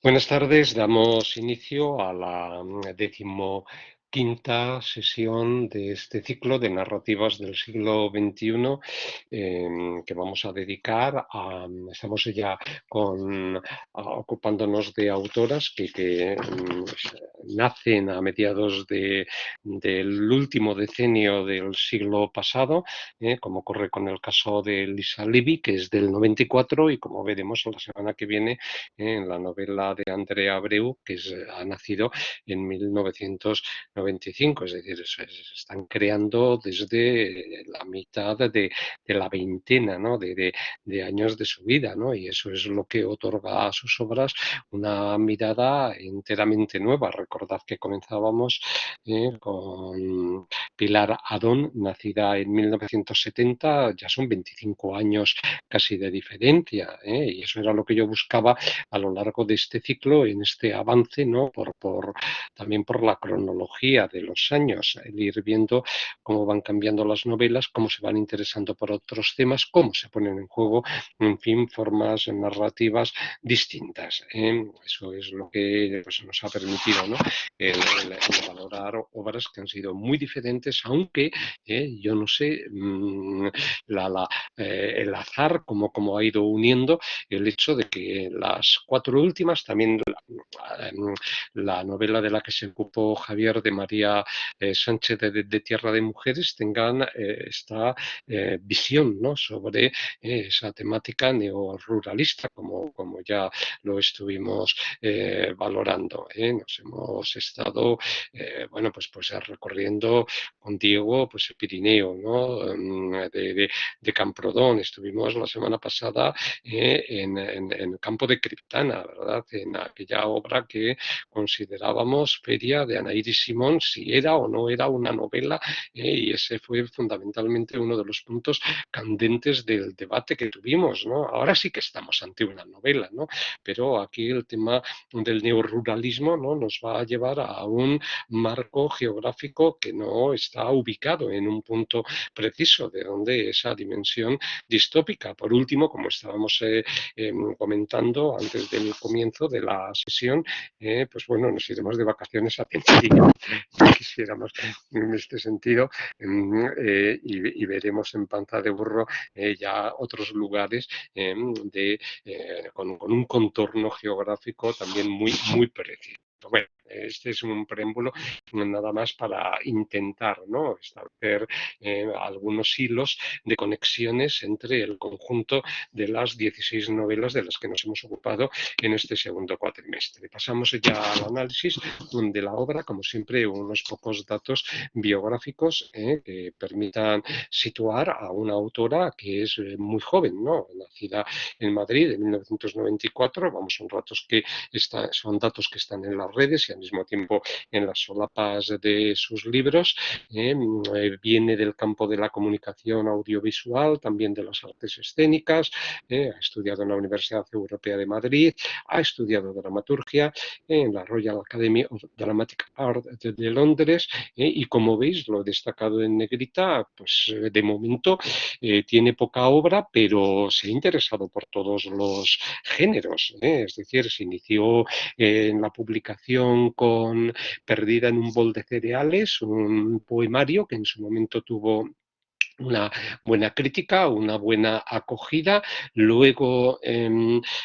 Buenas tardes, damos inicio a la 15ª sesión de este ciclo de narrativas del siglo XXI que vamos a dedicar estamos ya ocupándonos de autoras que nacen a mediados del último decenio del siglo pasado, como ocurre con el caso de Lisa Levy, que es del 94, y como veremos la semana que viene en la novela de Andrea Abreu, que ha nacido en 1995, es decir, se están creando desde la mitad de la veintena, ¿no? de años de su vida, ¿no? Y eso es lo que otorga a sus obras una mirada enteramente nueva. Recordad que comenzábamos con Pilar Adón, nacida en 1970, ya son 25 años casi de diferencia, y eso era lo que yo buscaba a lo largo de este ciclo, en este avance, ¿no? También por la cronología de los años, el ir viendo cómo van cambiando las novelas, cómo se van interesando por otros temas, cómo se ponen en juego, en fin, formas narrativas distintas. Eso es lo que pues, nos ha permitido, ¿no? el valorar obras que han sido muy diferentes, aunque yo no sé el azar como ha ido uniendo el hecho de que las cuatro últimas, también la novela de la que se ocupó Javier de María Sánchez de Tierra de Mujeres, tengan esta visión, ¿no? sobre esa temática neoruralista, como ya lo estuvimos valorando. Nos hemos estado bueno, pues recorriendo con Diego pues, el Pirineo, ¿no? de Camprodón. Estuvimos la semana pasada en el campo de Criptana, ¿verdad? En aquella obra que considerábamos Feria de Anairis Simón, si era o no era una novela, y ese fue fundamentalmente uno de los puntos candentes del debate que tuvimos, ¿no? Ahora sí que estamos ante una novela, ¿no? Pero aquí el tema del neoruralismo, ¿no? nos va a llevar a un marco geográfico que no está ubicado en un punto preciso de donde esa dimensión distópica. Por último, como estábamos comentando antes del comienzo de la sesión, pues bueno, nos iremos de vacaciones a Tenerife, quisiéramos en este sentido, y veremos en Panza de Burro ya otros lugares con un contorno geográfico también muy preciso. Bueno, este es un preámbulo nada más para intentar, ¿no? establecer algunos hilos de conexiones entre el conjunto de las 16 novelas de las que nos hemos ocupado en este segundo cuatrimestre. Pasamos ya al análisis de la obra, como siempre, unos pocos datos biográficos que permitan situar a una autora que es muy joven, ¿no? Nacida en Madrid en 1994, vamos, son datos que están en las redes y al mismo tiempo en las solapas de sus libros. Viene del campo de la comunicación audiovisual, también de las artes escénicas, ha estudiado en la Universidad Europea de Madrid, ha estudiado dramaturgia en la Royal Academy of Dramatic Art de Londres, y como veis, lo he destacado en negrita, pues de momento tiene poca obra, pero se ha interesado por todos los géneros, es decir, se inició en la publicación con Perdida en un bol de cereales, un poemario que en su momento tuvo una buena crítica, una buena acogida. Luego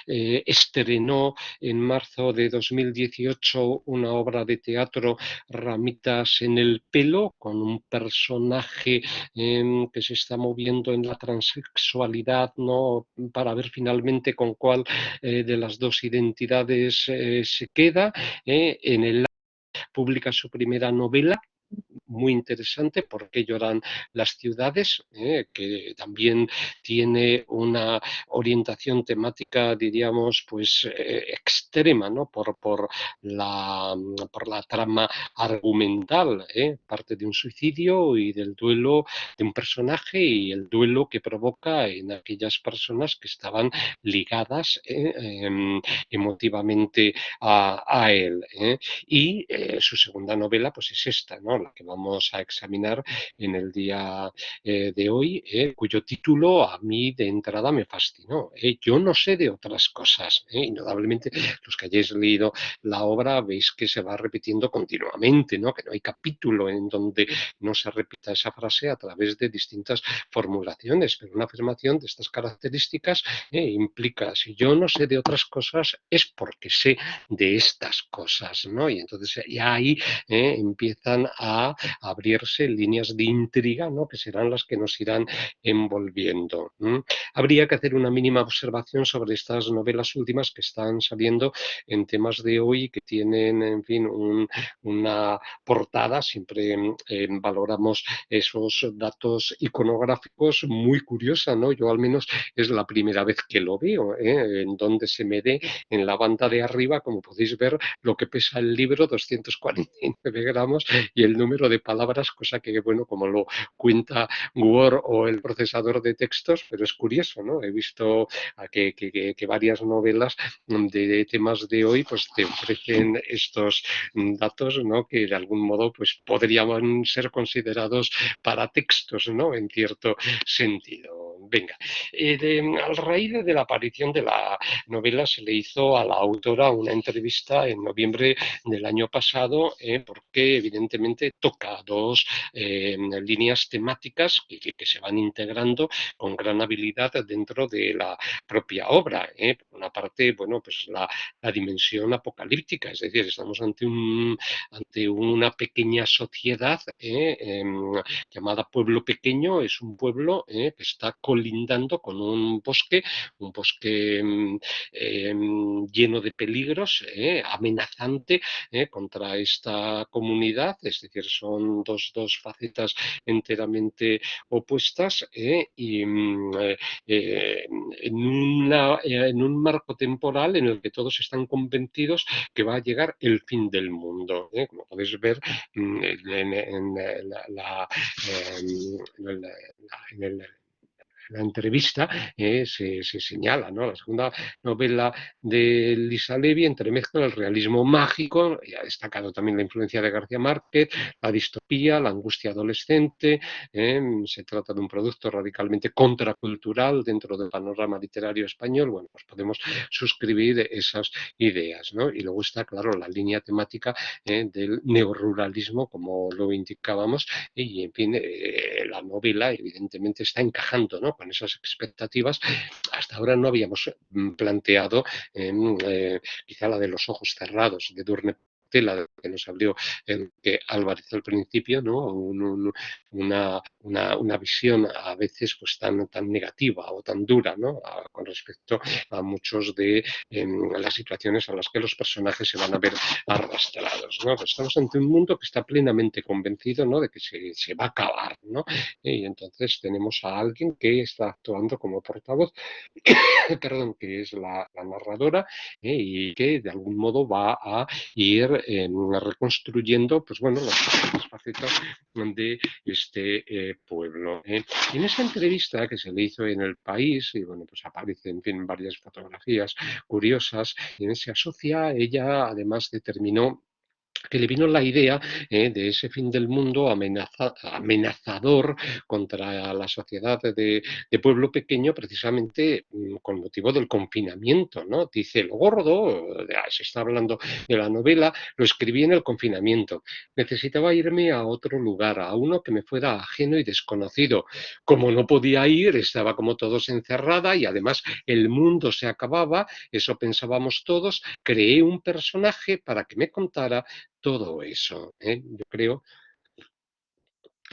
estrenó en marzo de 2018 una obra de teatro, Ramitas en el pelo, con un personaje que se está moviendo en la transexualidad, ¿no? Para ver finalmente con cuál de las dos identidades se queda. En el publica su primera novela, muy interesante, ¿Por qué lloran las ciudades?, que también tiene una orientación temática, diríamos, pues extrema, ¿no? por la trama argumental, parte de un suicidio y del duelo de un personaje y el duelo que provoca en aquellas personas que estaban ligadas emotivamente a él. Y su segunda novela, pues es esta, ¿no? La que vamos vamos a examinar en el día de hoy, cuyo título a mí de entrada me fascinó. Yo no sé de otras cosas. Indudablemente, los que hayáis leído la obra veis que se va repitiendo continuamente, ¿no? Que no hay capítulo en donde no se repita esa frase a través de distintas formulaciones, pero una afirmación de estas características implica, si yo no sé de otras cosas, es porque sé de estas cosas, ¿no? Y entonces ya ahí empiezan a abrirse líneas de intriga, ¿no? Que serán las que nos irán envolviendo. Habría que hacer una mínima observación sobre estas novelas últimas que están saliendo en temas de hoy, que tienen, en fin, una portada, siempre valoramos esos datos iconográficos, muy curiosa, ¿no? Yo al menos es la primera vez que lo veo, en donde se me dé en la banda de arriba, como podéis ver, lo que pesa el libro, 249 gramos, y el número de palabras, cosa que, bueno, como lo cuenta Word o el procesador de textos, pero es curioso, ¿no? He visto que varias novelas de temas de hoy pues te ofrecen estos datos, ¿no? Que de algún modo pues podrían ser considerados paratextos, ¿no? En cierto sentido. Venga, a raíz de la aparición de la novela se le hizo a la autora una entrevista en noviembre del año pasado, porque evidentemente toca dos líneas temáticas que se van integrando con gran habilidad dentro de la propia obra. Por una parte, bueno, pues la dimensión apocalíptica, es decir, estamos ante una pequeña sociedad llamada Pueblo Pequeño. Es un pueblo que está colindando con un bosque lleno de peligros, amenazante contra esta comunidad, es decir, son dos facetas enteramente opuestas en un marco temporal en el que todos están convencidos que va a llegar el fin del mundo. Como podéis ver en la entrevista se señala, ¿no? La segunda novela de Lisa Levy entremezcla el realismo mágico, y ha destacado también la influencia de García Márquez, la distopía, la angustia adolescente. Se trata de un producto radicalmente contracultural dentro del panorama literario español. Bueno, pues podemos suscribir esas ideas, ¿no? Y luego está, claro, la línea temática del neoruralismo, como lo indicábamos, y en fin, la novela evidentemente está encajando, ¿no? Con esas expectativas. Hasta ahora no habíamos planteado quizá la de los ojos cerrados de Durne Tela, que nos abrió que Álvarez al principio, ¿no? Una visión a veces pues tan negativa o tan dura, ¿no? Con respecto a muchos de las situaciones a las que los personajes se van a ver arrastrados, ¿no? Pues estamos ante un mundo que está plenamente convencido, ¿no? De que se va a acabar, ¿no? Y entonces tenemos a alguien que está actuando como portavoz, perdón, que es la narradora, y que de algún modo va a ir reconstruyendo, pues bueno, las facetas de este pueblo. En esa entrevista que se le hizo en El País, y bueno, pues aparecen, en fin, varias fotografías curiosas, en ese asocia, ella además determinó que le vino la idea de ese fin del mundo amenazador contra la sociedad de pueblo pequeño, precisamente con motivo del confinamiento, ¿no? Dice, lo gordo, se está hablando de la novela, lo escribí en el confinamiento. Necesitaba irme a otro lugar, a uno que me fuera ajeno y desconocido. Como no podía ir, estaba como todos encerrada y además el mundo se acababa, eso pensábamos todos, creé un personaje para que me contara todo eso. Yo creo,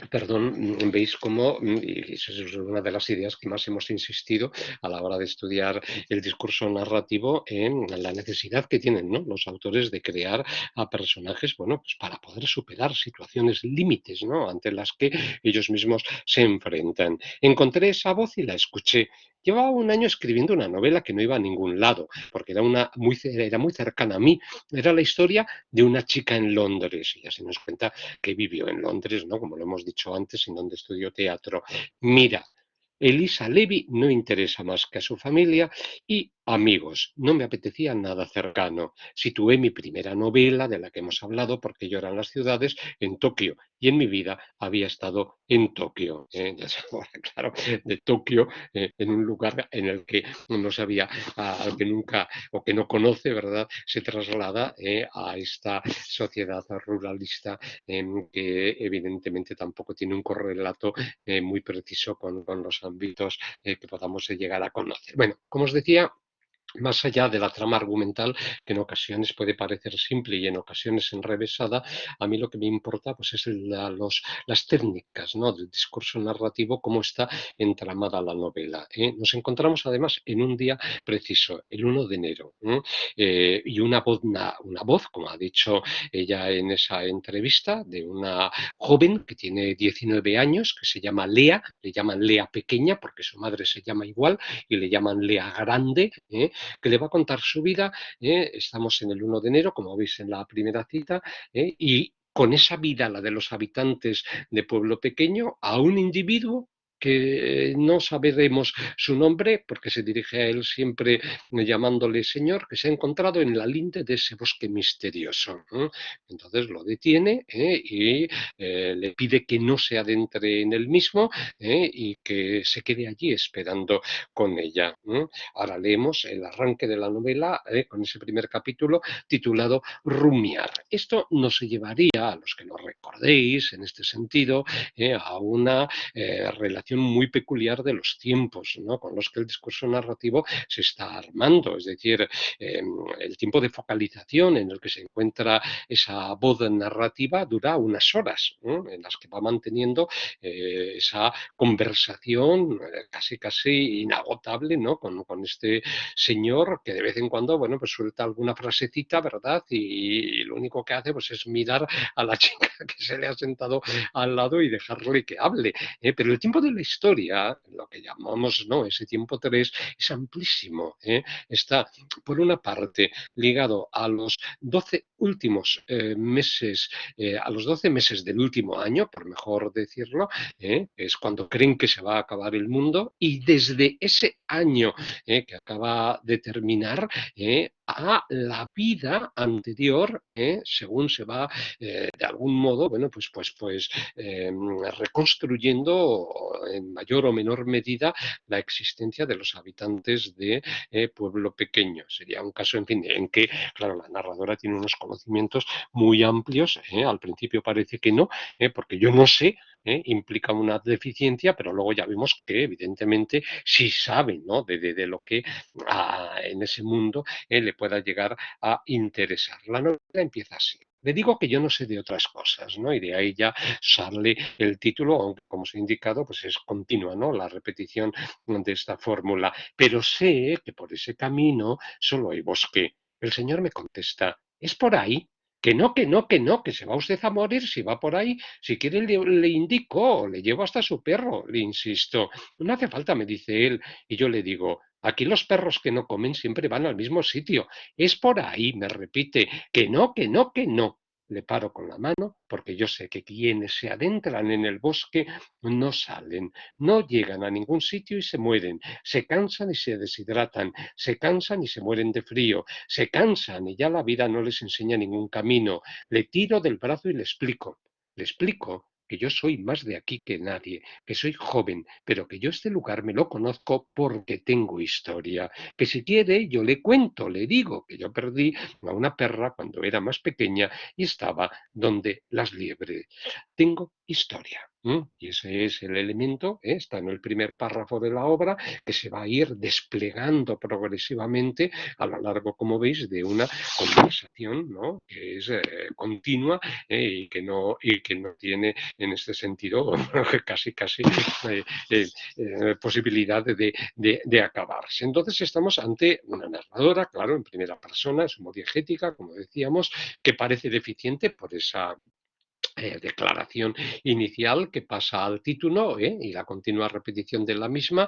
perdón, veis cómo, y eso es una de las ideas que más hemos insistido a la hora de estudiar el discurso narrativo, en la necesidad que tienen, ¿no? Los autores de crear a personajes, bueno, pues para poder superar situaciones límites, ¿no? Ante las que ellos mismos se enfrentan. Encontré esa voz y la escuché. Llevaba un año escribiendo una novela que no iba a ningún lado, porque era muy cercana a mí. Era la historia de una chica en Londres. Y ya se nos cuenta que vivió en Londres, ¿no? Como lo hemos dicho antes, en donde estudió teatro. Mira, Elisa Levy no interesa más que a su familia y amigos, no me apetecía nada cercano. Situé mi primera novela, de la que hemos hablado, porque lloran las ciudades, en Tokio, y en mi vida había estado en Tokio. Ya sabes, claro, de Tokio, en un lugar en el que no sabía, al que nunca o que no conoce, ¿verdad? Se traslada a esta sociedad ruralista que evidentemente tampoco tiene un correlato muy preciso con los ámbitos que podamos llegar a conocer. Bueno, como os decía, más allá de la trama argumental, que en ocasiones puede parecer simple y en ocasiones enrevesada, a mí lo que me importa pues, es las técnicas, ¿no?, del discurso narrativo, cómo está entramada la novela. Nos encontramos además en un día preciso, el 1 de enero, y una voz, como ha dicho ella en esa entrevista, de una joven que tiene 19 años, que se llama Lea, le llaman Lea pequeña porque su madre se llama igual y le llaman Lea grande, que le va a contar su vida. Estamos en el 1 de enero, como veis en la primera cita, y con esa vida, la de los habitantes de pueblo pequeño, a un individuo que no sabremos su nombre porque se dirige a él siempre llamándole señor, que se ha encontrado en la linde de ese bosque misterioso. Entonces lo detiene y le pide que no se adentre en el mismo y que se quede allí esperando con ella. Ahora leemos el arranque de la novela con ese primer capítulo titulado Rumiar. Esto nos llevaría, a los que lo recordéis en este sentido, a una relación muy peculiar de los tiempos, ¿no?, con los que el discurso narrativo se está armando. Es decir, el tiempo de focalización en el que se encuentra esa voz narrativa dura unas horas, en las que va manteniendo esa conversación casi casi inagotable, ¿no?, con este señor que de vez en cuando, bueno, pues suelta alguna frasecita, ¿verdad? Y lo único que hace pues es mirar a la chica que se le ha sentado al lado y dejarle que hable. Pero el tiempo de la historia, lo que llamamos, ¿no?, ese tiempo 3, es amplísimo. Está, por una parte, ligado a los 12 últimos meses, a los 12 meses del último año, por mejor decirlo, es cuando creen que se va a acabar el mundo, y desde ese año que acaba de terminar a la vida anterior, según se va de algún modo, bueno, reconstruyendo en mayor o menor medida la existencia de los habitantes de pueblo pequeño. Sería un caso, en fin, en que, claro, la narradora tiene unos conocimientos muy amplios. Al principio parece que no, porque yo no sé, implica una deficiencia, pero luego ya vemos que evidentemente sí sabe, ¿no?, de lo que en ese mundo le pueda llegar a interesar. La novela empieza así. Le digo que yo no sé de otras cosas, ¿no? Y de ahí ya sale el título, aunque como os he indicado, pues es continua, ¿no?, la repetición de esta fórmula. Pero sé que por ese camino solo hay bosque. El señor me contesta, ¿es por ahí? Que no, que no, que no, que se va usted a morir si va por ahí. Si quiere le indico, le llevo hasta su perro, le insisto. No hace falta, me dice él, y yo le digo, aquí los perros que no comen siempre van al mismo sitio. Es por ahí, me repite, que no, que no, que no. Le paro con la mano porque yo sé que quienes se adentran en el bosque no salen, no llegan a ningún sitio y se mueren, se cansan y se deshidratan, se cansan y se mueren de frío, se cansan y ya la vida no les enseña ningún camino. Le tiro del brazo y le explico que yo soy más de aquí que nadie, que soy joven, pero que yo este lugar me lo conozco porque tengo historia, que si quiere yo le cuento, le digo que yo perdí a una perra cuando era más pequeña y estaba donde las liebres. Tengo historia. Y ese es el elemento, está en el primer párrafo de la obra, que se va a ir desplegando progresivamente a lo largo, como veis, de una conversación, ¿no?, que es continua y que no tiene en este sentido casi casi posibilidad de acabarse. Entonces estamos ante una narradora, claro, en primera persona, es homodiegética, como decíamos, que parece deficiente por esa declaración inicial que pasa al título, y la continua repetición de la misma,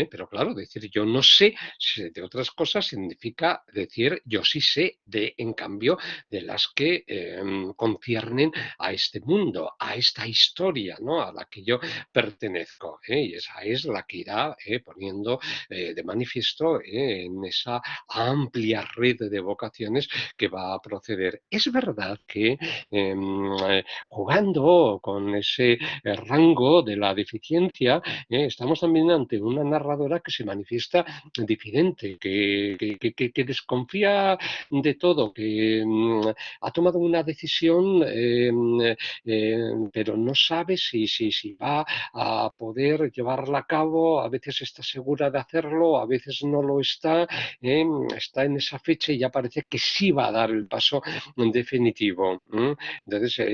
pero claro, decir yo no sé de otras cosas significa decir yo sí sé de, en cambio, de las que conciernen a este mundo, a esta historia, ¿no? A la que yo pertenezco, y esa es la que irá poniendo de manifiesto en esa amplia red de vocaciones que va a proceder. Es verdad que jugando con ese rango de la deficiencia, estamos también ante una narradora que se manifiesta diferente, que desconfía de todo, que ha tomado una decisión, pero no sabe si va a poder llevarla a cabo, a veces está segura de hacerlo, a veces no lo está, está en esa fecha y ya parece que sí va a dar el paso definitivo. Entonces,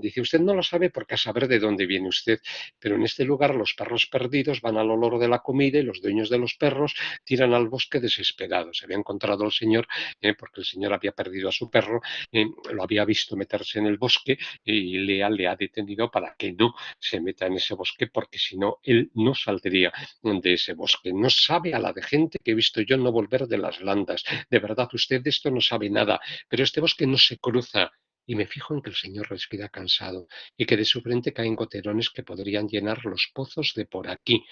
dice, usted no lo sabe porque a saber de dónde viene usted, pero en este lugar los perros perdidos van al olor de la comida y los dueños de los perros tiran al bosque desesperados. Se había encontrado el señor, porque el señor había perdido a su perro, lo había visto meterse en el bosque y Lea le ha detenido para que no se meta en ese bosque, porque si no, él no saldría de ese bosque. No sabe a la de gente que he visto yo no volver de las landas. De verdad, usted de esto no sabe nada, pero este bosque no se cruza. Y me fijo en que el señor respira cansado y que de su frente caen goterones que podrían llenar los pozos de por aquí.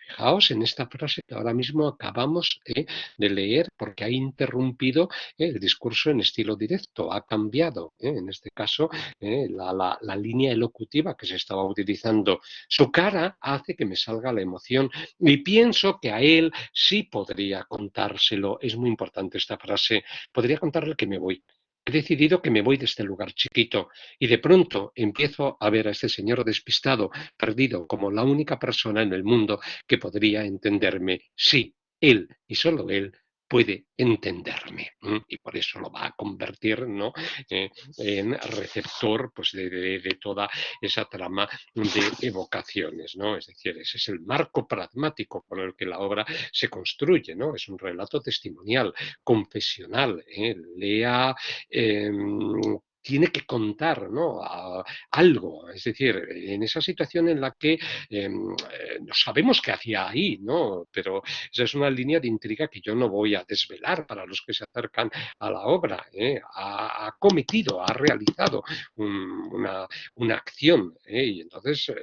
Fijaos en esta frase que ahora mismo acabamos de leer, porque ha interrumpido el discurso en estilo directo, ha cambiado, en este caso, la línea elocutiva que se estaba utilizando. Su cara hace que me salga la emoción y pienso que a él sí podría contárselo. Es muy importante esta frase. Podría contarle que me voy. He decidido que me voy de este lugar chiquito y de pronto empiezo a ver a este señor despistado, perdido, como la única persona en el mundo que podría entenderme. Sí, él y solo él puede entenderme, y por eso lo va a convertir, ¿no? En receptor, pues, de toda esa trama de evocaciones, ¿no? Es decir, ese es el marco pragmático con el que la obra se construye, ¿no? Es un relato testimonial, confesional, Lea tiene que contar, ¿no? Algo, es decir, en esa situación en la que no sabemos qué hacía ahí, ¿no? Pero esa es una línea de intriga que yo no voy a desvelar para los que se acercan a la obra. Ha cometido, ha realizado una acción, y entonces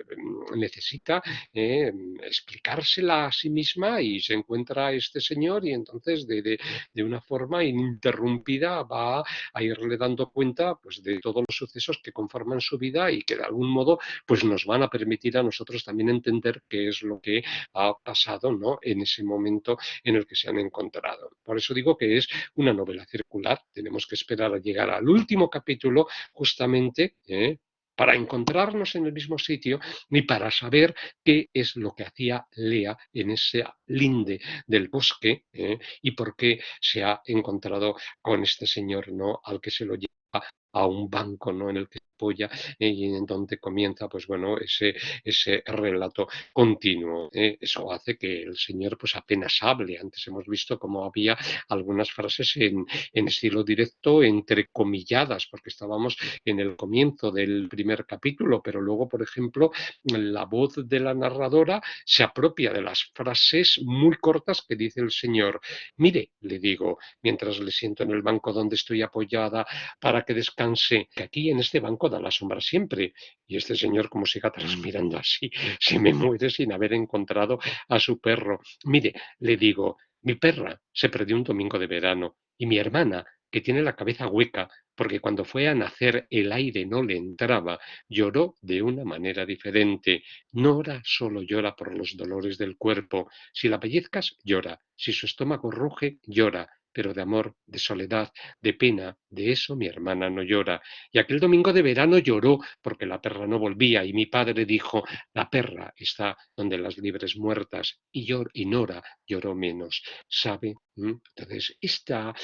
necesita explicársela a sí misma y se encuentra este señor y entonces de una forma ininterrumpida va a irle dando cuenta, pues, de todos los sucesos que conforman su vida y que de algún modo pues nos van a permitir a nosotros también entender qué es lo que ha pasado, ¿no? En ese momento en el que se han encontrado. Por eso digo que es una novela circular. Tenemos que esperar a llegar al último capítulo justamente, para encontrarnos en el mismo sitio y para saber qué es lo que hacía Lea en ese linde del bosque, y por qué se ha encontrado con este señor, ¿no? Al que se lo lleva a un banco, ¿no? En el que se apoya, y en donde comienza, pues bueno, ese relato continuo. Eso hace que el señor pues apenas hable. Antes hemos visto cómo había algunas frases en estilo directo, entrecomilladas, porque estábamos en el comienzo del primer capítulo, pero luego, por ejemplo, la voz de la narradora se apropia de las frases muy cortas que dice el señor. Mire, le digo, mientras le siento en el banco donde estoy apoyada para que descanse, que aquí en este banco da la sombra siempre. Y este señor, como siga transpirando así, se me muere sin haber encontrado a su perro. Mire, le digo, mi perra se perdió un domingo de verano y mi hermana, que tiene la cabeza hueca, porque cuando fue a nacer el aire no le entraba, lloró de una manera diferente. Nora solo llora por los dolores del cuerpo. Si la pellizcas, llora. Si su estómago ruge, llora. Pero de amor, de soledad, de pena, de eso mi hermana no llora. Y aquel domingo de verano lloró porque la perra no volvía y mi padre dijo, la perra está donde las libres muertas y Nora lloró menos. ¿Sabe? Entonces, esta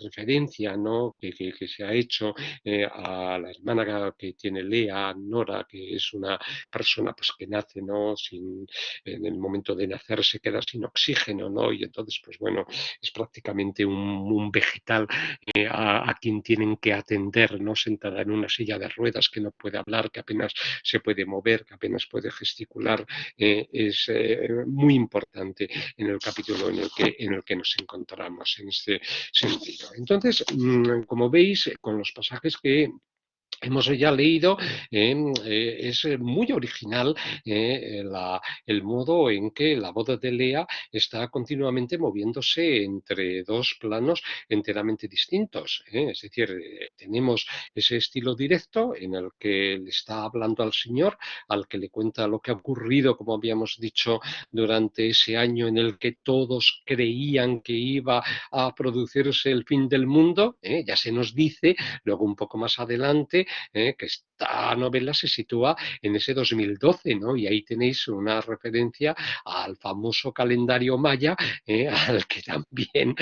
referencia, ¿no? que se ha hecho a la hermana que tiene Lea, Nora, que es una persona pues, que nace, ¿no? En el momento de nacer se queda sin oxígeno oxígeno, ¿no? Y entonces, pues bueno, es prácticamente un vegetal a quien tienen que atender, ¿no? Sentada en una silla de ruedas, que no puede hablar, que apenas se puede mover, que apenas puede gesticular, es muy importante en el capítulo en el que nos encontramos en este sentido. Entonces, como veis, con los pasajes que hemos ya leído, es muy original el modo en que la boda de Lea está continuamente moviéndose entre dos planos enteramente distintos. Es decir, tenemos ese estilo directo en el que le está hablando al Señor, al que le cuenta lo que ha ocurrido, como habíamos dicho, durante ese año en el que todos creían que iba a producirse el fin del mundo. Ya se nos dice, luego un poco más adelante, que esta novela se sitúa en ese 2012, ¿no? Y ahí tenéis una referencia al famoso calendario maya, al que también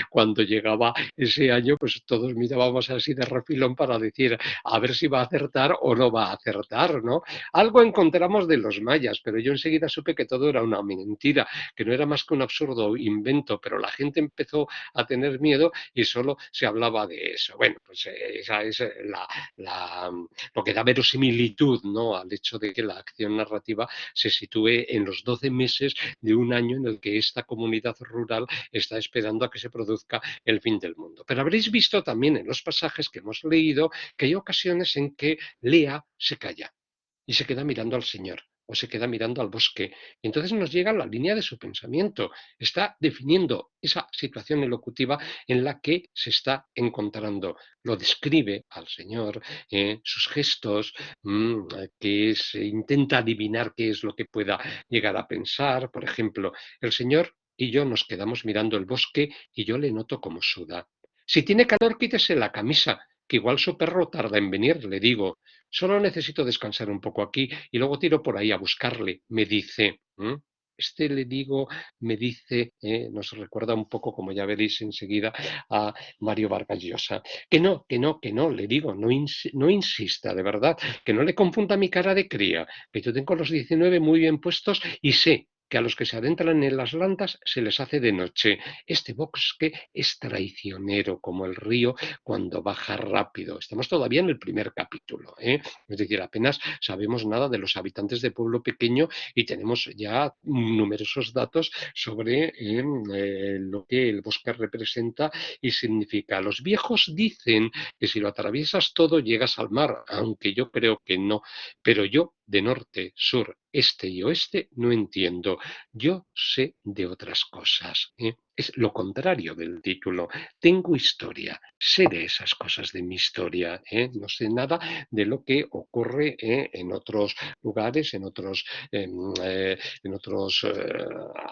cuando llegaba ese año, pues todos mirábamos así de refilón para decir a ver si va a acertar o no va a acertar, ¿no? Algo encontramos de los mayas, pero yo enseguida supe que todo era una mentira, que no era más que un absurdo invento, pero la gente empezó a tener miedo y solo se hablaba de eso. Bueno, pues esa es lo que da verosimilitud, ¿no? Al hecho de que la acción narrativa se sitúe en los 12 meses de un año en el que esta comunidad rural está esperando a que se produzca el fin del mundo. Pero habréis visto también en los pasajes que hemos leído que hay ocasiones en que Lea se calla y se queda mirando al Señor o se queda mirando al bosque. Y entonces nos llega la línea de su pensamiento. Está definiendo esa situación elocutiva en la que se está encontrando. Lo describe al Señor, sus gestos, que se intenta adivinar qué es lo que pueda llegar a pensar. Por ejemplo, el Señor y yo nos quedamos mirando el bosque y yo le noto como suda. Si tiene calor, quítese la camisa, que igual su perro tarda en venir, le digo. Solo necesito descansar un poco aquí y luego tiro por ahí a buscarle, me dice. Este le digo, me dice, nos recuerda un poco, como ya veréis enseguida, a Mario Vargas Llosa. Que no, que no, que no, le digo, no insista, de verdad, que no le confunda mi cara de cría, que yo tengo los 19 muy bien puestos y sé que a los que se adentran en las landas se les hace de noche. Este bosque es traicionero como el río cuando baja rápido. Estamos todavía en el primer capítulo, ¿eh? Es decir, apenas sabemos nada de los habitantes de pueblo pequeño y tenemos ya numerosos datos sobre lo que el bosque representa y significa. Los viejos dicen que si lo atraviesas todo llegas al mar, aunque yo creo que no, pero yo de norte, sur, este y oeste no entiendo. Yo sé de otras cosas, ¿eh? Es lo contrario del título. Tengo historia, sé de esas cosas de mi historia, ¿eh? No sé nada de lo que ocurre en otros lugares, en otros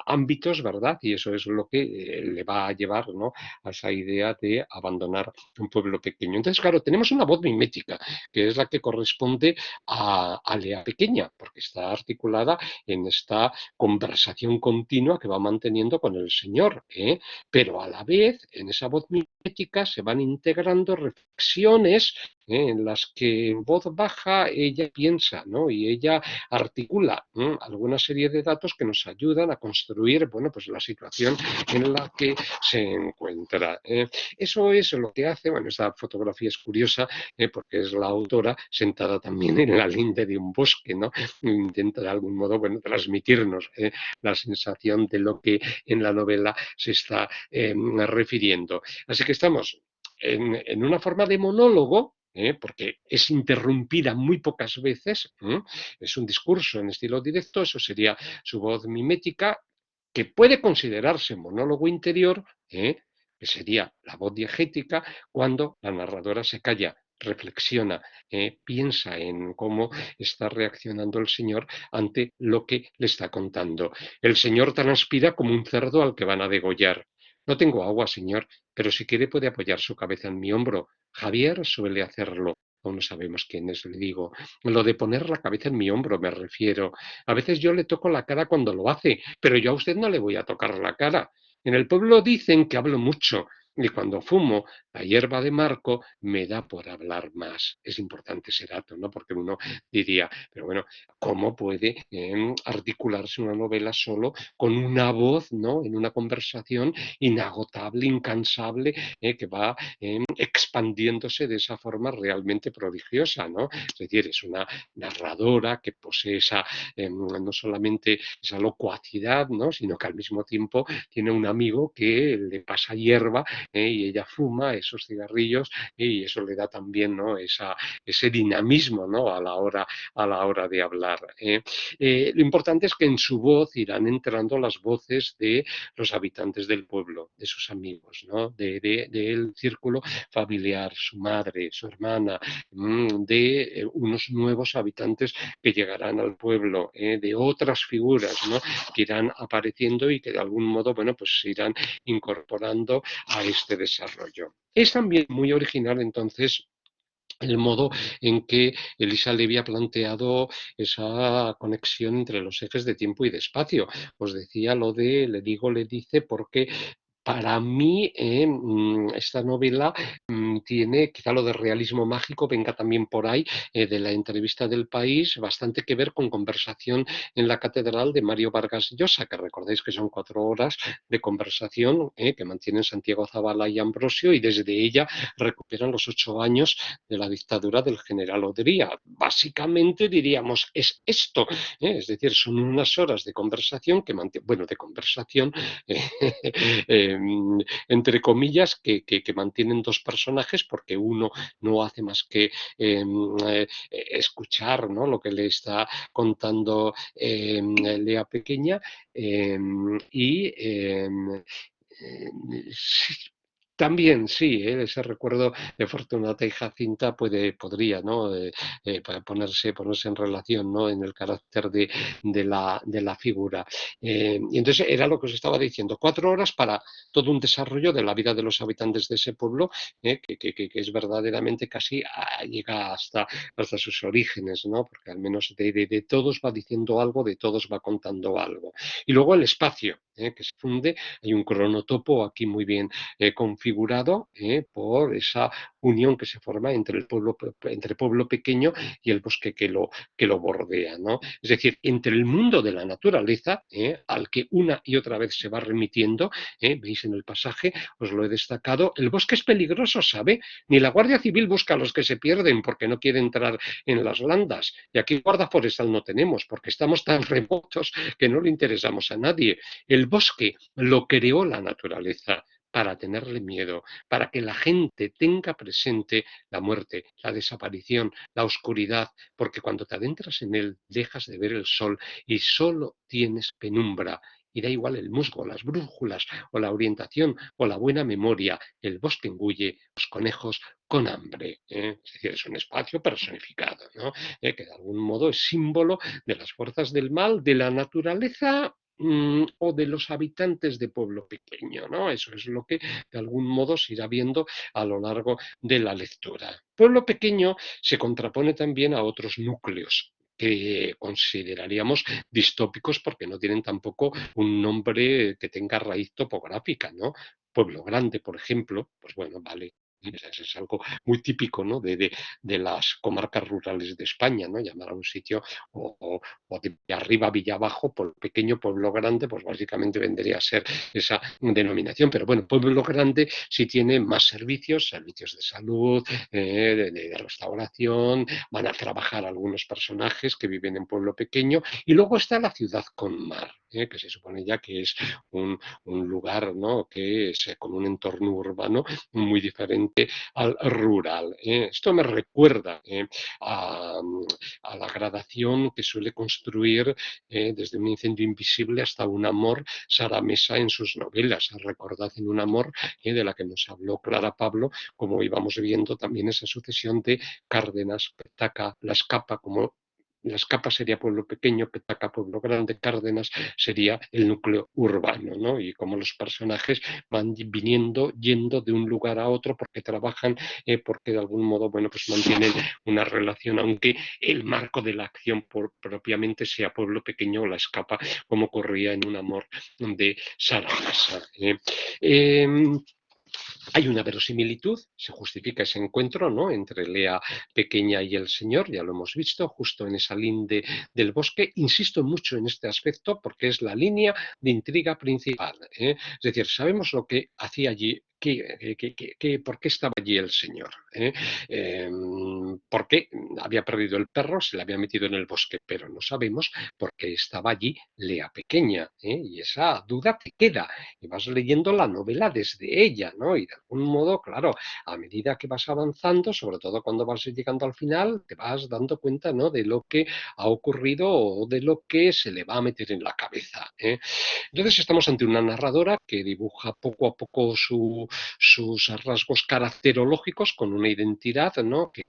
ámbitos, ¿verdad? Y eso es lo que le va a llevar, ¿no? A esa idea de abandonar un pueblo pequeño. Entonces, claro, tenemos una voz mimética, que es la que corresponde a Lea pequeña, porque está articulada en esta conversación continua que va manteniendo con el Señor, ¿eh? Pero a la vez, en esa voz mimética se van integrando reflexiones en las que en voz baja ella piensa, ¿no? Y ella articula alguna serie de datos que nos ayudan a construir, bueno, pues la situación en la que se encuentra. Eso es lo que hace, bueno, esta fotografía es curiosa porque es la autora sentada también en la linde de un bosque, ¿no? Intenta de algún modo, bueno, transmitirnos la sensación de lo que en la novela se está refiriendo. Así que estamos en una forma de monólogo, porque es interrumpida muy pocas veces, es un discurso en estilo directo, eso sería su voz mimética, que puede considerarse monólogo interior, que sería la voz diegética, cuando la narradora se calla, reflexiona, piensa en cómo está reaccionando el Señor ante lo que le está contando. El Señor transpira como un cerdo al que van a degollar. No tengo agua, Señor, pero si quiere puede apoyar su cabeza en mi hombro. Javier suele hacerlo. Aún no sabemos quién es, le digo. Lo de poner la cabeza en mi hombro me refiero. A veces yo le toco la cara cuando lo hace, pero yo a usted no le voy a tocar la cara. En el pueblo dicen que hablo mucho. Y cuando fumo la hierba de Marco, me da por hablar más. Es importante ese dato, ¿no? Porque uno diría, pero bueno, ¿cómo puede articularse una novela solo con una voz, ¿no? En una conversación inagotable, incansable, que va expandiéndose de esa forma realmente prodigiosa, ¿no? Es decir, es una narradora que posee esa, no solamente esa locuacidad, ¿no? Sino que al mismo tiempo tiene un amigo que le pasa hierba y ella fuma esos cigarrillos y eso le da también, ¿no? Ese dinamismo, ¿no? A la hora de hablar. Lo importante es que en su voz irán entrando las voces de los habitantes del pueblo, de sus amigos, ¿no? Del círculo familiar, su madre, su hermana, de unos nuevos habitantes que llegarán al pueblo, de otras figuras, ¿no? Que irán apareciendo y que de algún modo, bueno, pues se irán incorporando a este desarrollo. Es también muy original entonces el modo en que Elisa Levi ha planteado esa conexión entre los ejes de tiempo y de espacio. Os decía lo de le digo, le dice, porque para mí, esta novela tiene, quizá lo de realismo mágico venga también por ahí, de la entrevista del País, bastante que ver con Conversación en la Catedral de Mario Vargas Llosa, que recordáis que son 4 horas de conversación que mantienen Santiago Zabala y Ambrosio, y desde ella recuperan los 8 años de la dictadura del general Odría. Básicamente diríamos, es esto, es decir, son unas horas de conversación que mantienen, bueno, de conversación, eh, entre comillas, que mantienen dos personajes porque uno no hace más que escuchar, ¿no? Lo que le está contando Lea Pequeña y sí, también sí, ese recuerdo de Fortunata y Jacinta podría, ¿no? Ponerse en relación, ¿no? En el carácter de la figura. Y entonces era lo que os estaba diciendo, 4 horas para todo un desarrollo de la vida de los habitantes de ese pueblo, que es verdaderamente casi llega hasta sus orígenes, ¿no? Porque al menos de todos va diciendo algo, de todos va contando algo. Y luego el espacio, que se funde, hay un cronotopo aquí muy bien configurado por esa unión que se forma entre pueblo pequeño y el bosque que lo bordea, ¿no? Es decir, entre el mundo de la naturaleza, al que una y otra vez se va remitiendo, veis en el pasaje, os lo he destacado, el bosque es peligroso, ¿sabe? Ni la Guardia Civil busca a los que se pierden porque no quiere entrar en las landas. Y aquí guarda forestal no tenemos porque estamos tan remotos que no le interesamos a nadie. El bosque lo creó la naturaleza para tenerle miedo, para que la gente tenga presente la muerte, la desaparición, la oscuridad, porque cuando te adentras en él dejas de ver el sol y solo tienes penumbra. Y da igual el musgo, las brújulas o la orientación o la buena memoria, el bosque engulle los conejos con hambre. Es decir, es un espacio personificado, ¿no? Que de algún modo es símbolo de las fuerzas del mal, de la naturaleza o de los habitantes de pueblo pequeño, ¿no? Eso es lo que de algún modo se irá viendo a lo largo de la lectura. Pueblo pequeño se contrapone también a otros núcleos que consideraríamos distópicos porque no tienen tampoco un nombre que tenga raíz topográfica, ¿no? Pueblo Grande, por ejemplo, pues bueno, vale. Es algo muy típico, ¿no? De las comarcas rurales de España, ¿no? Llamar a un sitio o de arriba a Villa Abajo, por pequeño pueblo grande, pues básicamente vendría a ser esa denominación. Pero bueno, pueblo grande sí tiene más servicios, servicios de salud, de restauración, van a trabajar algunos personajes que viven en pueblo pequeño y luego está la ciudad con mar, que se supone ya que es un lugar, ¿no? Que es con un entorno urbano muy diferente al rural. Esto me recuerda a, a la gradación que suele construir desde un incendio invisible hasta un amor Sara Mesa en sus novelas. Recordad en un amor de la que nos habló Clara Pablo, como íbamos viendo también esa sucesión de Cárdenas, Petaca, La Escapa, como la Escapa sería pueblo pequeño, Petaca pueblo grande, Cárdenas sería el núcleo urbano, ¿no? Y como los personajes van viniendo, yendo de un lugar a otro porque trabajan, porque de algún modo, bueno, pues mantienen una relación, aunque el marco de la acción propiamente sea pueblo pequeño o La Escapa, como ocurría en un amor de Sara Mesa. Hay una verosimilitud, se justifica ese encuentro, ¿no?, entre Lea pequeña y el señor, ya lo hemos visto, justo en esa linde del bosque. Insisto mucho en este aspecto porque es la línea de intriga principal, ¿eh? Es decir, sabemos lo que hacía allí. ¿Por qué estaba allí el señor? ¿Por qué había perdido el perro? Se le había metido en el bosque, pero no sabemos por qué estaba allí Lea pequeña, ¿eh? Y esa duda te queda y vas leyendo la novela desde ella, ¿no? Y de algún modo, claro, a medida que vas avanzando, sobre todo cuando vas llegando al final, te vas dando cuenta, ¿no?, de lo que ha ocurrido o de lo que se le va a meter en la cabeza, ¿eh? Entonces estamos ante una narradora que dibuja poco a poco sus rasgos caracterológicos con una identidad, ¿no?, que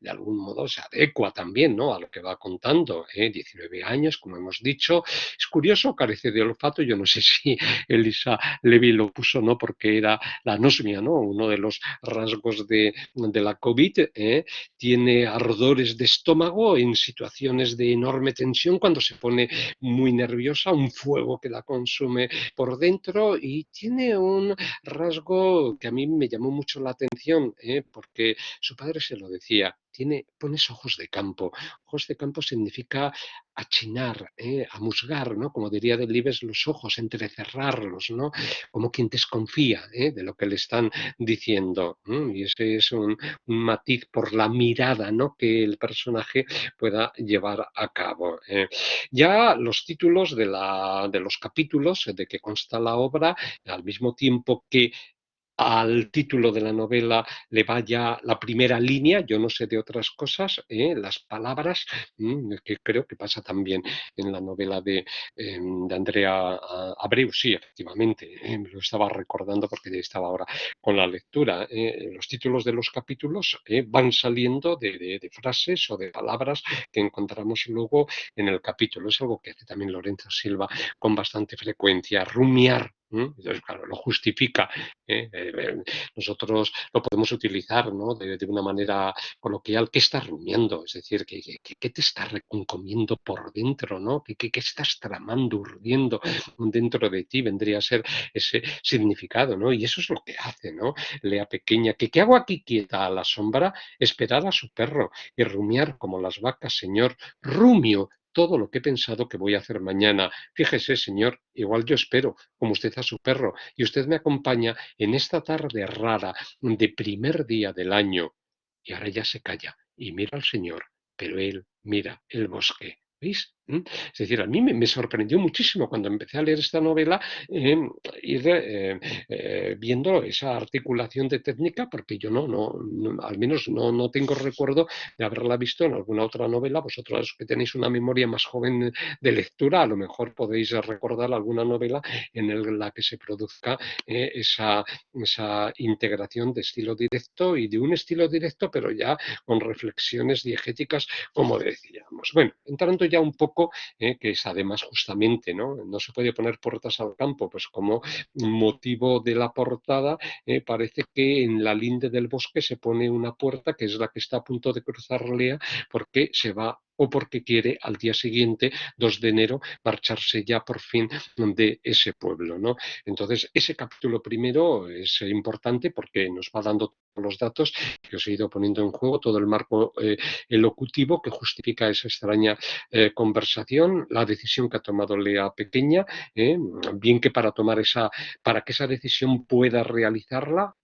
de algún modo se adecua también, ¿no?, a lo que va contando, ¿eh? 19 años, como hemos dicho. Es curioso, carece de olfato. Yo no sé si Elisa Levy lo puso, ¿no?, porque era la anosmia, ¿no?, uno de los rasgos de la COVID, ¿eh? Tiene ardores de estómago en situaciones de enorme tensión cuando se pone muy nerviosa, un fuego que la consume por dentro, y tiene un rasgo que a mí me llamó mucho la atención, porque su padre se lo decía. Pones ojos de campo. Ojos de campo significa achinar, amusgar, ¿no? Como diría Delibes, los ojos, entrecerrarlos, ¿no? Como quien desconfía, de lo que le están diciendo. Y ese es un matiz por la mirada, ¿no?, que el personaje pueda llevar a cabo. Ya los títulos de los capítulos de que consta la obra, al mismo tiempo que al título de la novela le vaya la primera línea, yo no sé de otras cosas, las palabras, que creo que pasa también en la novela de Andrea Abreu. Sí, efectivamente, me lo estaba recordando porque estaba ahora con la lectura. Los títulos de los capítulos van saliendo de frases o de palabras que encontramos luego en el capítulo. Es algo que hace también Lorenzo Silva con bastante frecuencia. Rumiar. Entonces, claro, lo justifica. Nosotros lo podemos utilizar, ¿no?, de una manera coloquial. ¿Qué estás rumiando? Es decir, ¿qué te está comiendo por dentro, ¿no? ¿Qué estás tramando, urdiendo dentro de ti? Vendría a ser ese significado, ¿no? Y eso es lo que hace, ¿no?, Lea pequeña. ¿Qué hago aquí quieta a la sombra? Esperar a su perro y rumiar como las vacas, señor. Rumio todo lo que he pensado que voy a hacer mañana. Fíjese, señor, igual yo espero, como usted a su perro, y usted me acompaña en esta tarde rara de primer día del año. Y ahora ya se calla y mira al señor, pero él mira el bosque. ¿Veis? Es decir, a mí me sorprendió muchísimo cuando empecé a leer esta novela, ir viendo esa articulación de técnica, porque yo al menos no tengo recuerdo de haberla visto en alguna otra novela. Vosotros que tenéis una memoria más joven de lectura, a lo mejor podéis recordar alguna novela en la que se produzca esa integración de estilo directo y de un estilo directo, pero ya con reflexiones diegéticas, como decíamos. Bueno, entrando ya un poco, que es además justamente, no se puede poner puertas al campo, pues como motivo de la portada, parece que en la linde del bosque se pone una puerta que es la que está a punto de cruzar Lea, porque se va o porque quiere al día siguiente, 2 de enero, marcharse ya por fin de ese pueblo, ¿no? Entonces, ese capítulo primero es importante porque nos va dando los datos que os he ido poniendo en juego, todo el marco elocutivo que justifica esa extraña conversación, la decisión que ha tomado Lea pequeña, bien que para que esa decisión pueda realizarla,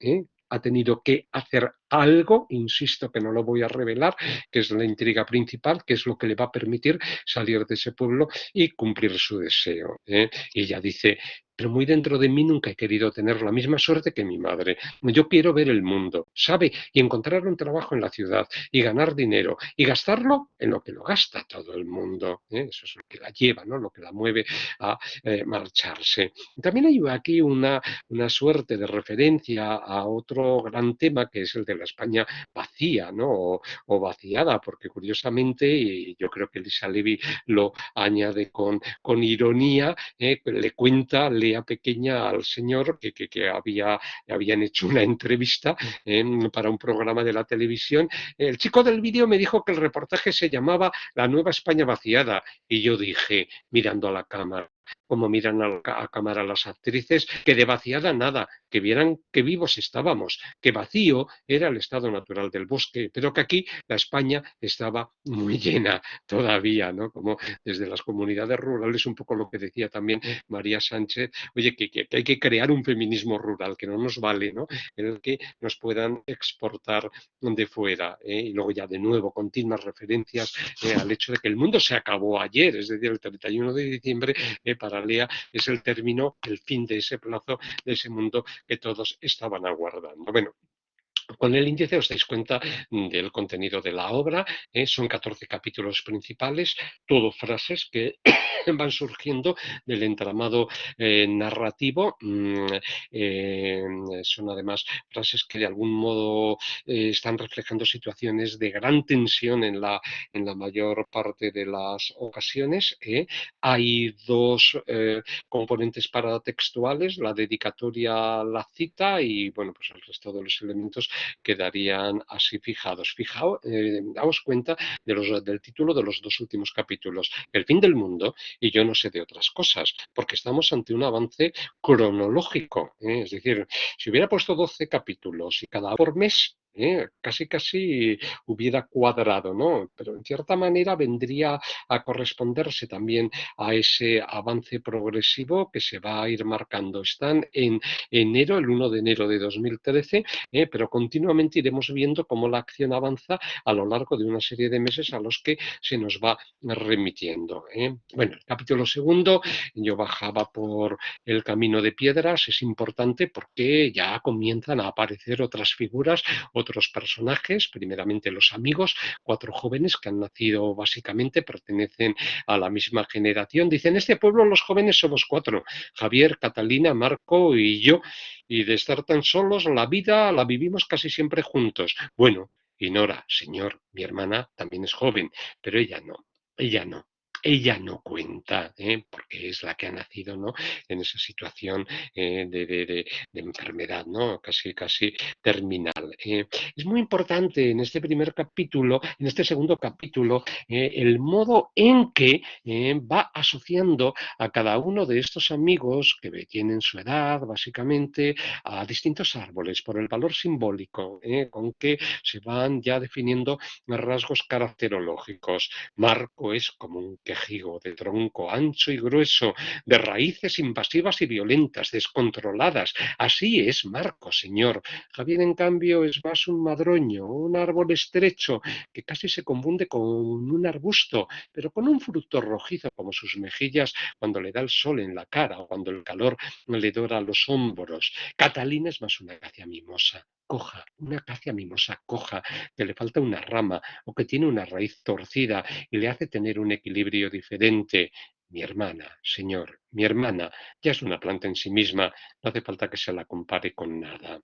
ha tenido que hacer algo, insisto que no lo voy a revelar, que es la intriga principal, que es lo que le va a permitir salir de ese pueblo y cumplir su deseo. Y ella dice, pero muy dentro de mí nunca he querido tener la misma suerte que mi madre. Yo quiero ver el mundo, ¿sabe? Y encontrar un trabajo en la ciudad y ganar dinero y gastarlo en lo que lo gasta todo el mundo. Eso es lo que la lleva, ¿no?, lo que la mueve a marcharse. También hay aquí una suerte de referencia a otro gran tema que es el de la España vacía, ¿no?, o vaciada, porque curiosamente, y yo creo que Elisa Levy lo añade con ironía, le cuenta Lea pequeña al señor que habían hecho una entrevista para un programa de la televisión. El chico del vídeo me dijo que el reportaje se llamaba La Nueva España vaciada, y yo dije, mirando a la cámara, como miran a cámara las actrices, que de vaciada nada, que vieran que vivos estábamos, que vacío era el estado natural del bosque, pero que aquí la España estaba muy llena todavía, ¿no? Como desde las comunidades rurales, un poco lo que decía también María Sánchez, oye, que hay que crear un feminismo rural, que no nos vale, ¿no? En el que nos puedan exportar de fuera, ¿eh? Y luego ya de nuevo continuas referencias al hecho de que el mundo se acabó ayer, es decir, el 31 de diciembre para Lea es el término, el fin de ese plazo, de ese mundo que todos estaban aguardando. Bueno, con el índice os dais cuenta del contenido de la obra, son 14 capítulos principales, todo frases que van surgiendo del entramado narrativo. Eh, Son además frases que de algún modo están reflejando situaciones de gran tensión en la mayor parte de las ocasiones. Hay dos componentes paratextuales, la dedicatoria, la cita y bueno, pues el resto de los elementos quedarían así fijados. Fijaos, daos cuenta del título de los dos últimos capítulos, El fin del mundo y Yo no sé de otras cosas, porque estamos ante un avance cronológico. Es decir, si hubiera puesto 12 capítulos y cada por mes, casi hubiera cuadrado, ¿no? Pero en cierta manera vendría a corresponderse también a ese avance progresivo que se va a ir marcando. Están en enero, el 1 de enero de 2013, pero continuamente iremos viendo cómo la acción avanza a lo largo de una serie de meses a los que se nos va remitiendo. Bueno, el capítulo segundo, yo bajaba por el camino de piedras, es importante porque ya comienzan a aparecer otras figuras, otros personajes, primeramente los amigos, cuatro jóvenes que han nacido básicamente, pertenecen a la misma generación. Dicen, en este pueblo los jóvenes somos cuatro, Javier, Catalina, Marco y yo, y de estar tan solos, la vida la vivimos casi siempre juntos. Bueno, y Nora, señor, mi hermana también es joven, pero ella no. Ella no cuenta, porque es la que ha nacido, ¿no? En esa situación de enfermedad, ¿no? Casi terminal. Es muy importante en este primer capítulo, en este segundo capítulo, el modo en que va asociando a cada uno de estos amigos que tienen su edad, básicamente, a distintos árboles por el valor simbólico, con que se van ya definiendo rasgos caracterológicos. Marco es como un quejigo de tronco ancho y grueso, de raíces invasivas y violentas, descontroladas. Así es Marco, señor. Javier, en cambio, es más un madroño, un árbol estrecho que casi se confunde con un arbusto, pero con un fruto rojizo como sus mejillas cuando le da el sol en la cara o cuando el calor le dora los hombros. Catalina es más una acacia mimosa, coja, una acacia mimosa coja, que le falta una rama o que tiene una raíz torcida y le hace tener un equilibrio diferente. Mi hermana, señor, mi hermana ya es una planta en sí misma, no hace falta que se la compare con nada.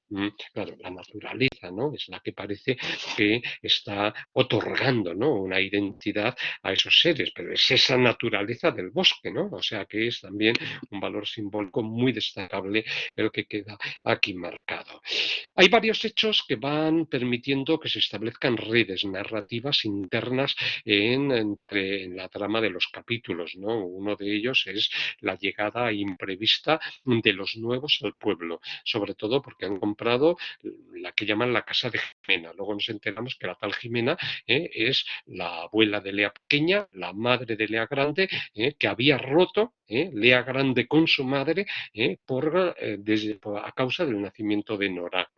Claro, la naturaleza, ¿no? Es la que parece que está otorgando, ¿no? Una identidad a esos seres, pero es esa naturaleza del bosque, ¿no? O sea que es también un valor simbólico muy destacable el que queda aquí marcado. Hay varios hechos que van permitiendo que se establezcan redes narrativas internas en la trama de los capítulos, ¿no? Uno de ellos es la llegada imprevista de los nuevos al pueblo, sobre todo porque han comprado la que llaman la casa de Jimena. Luego nos enteramos que la tal Jimena es la abuela de Lea pequeña, la madre de Lea grande, que había roto Lea grande con su madre a causa del nacimiento de Nora,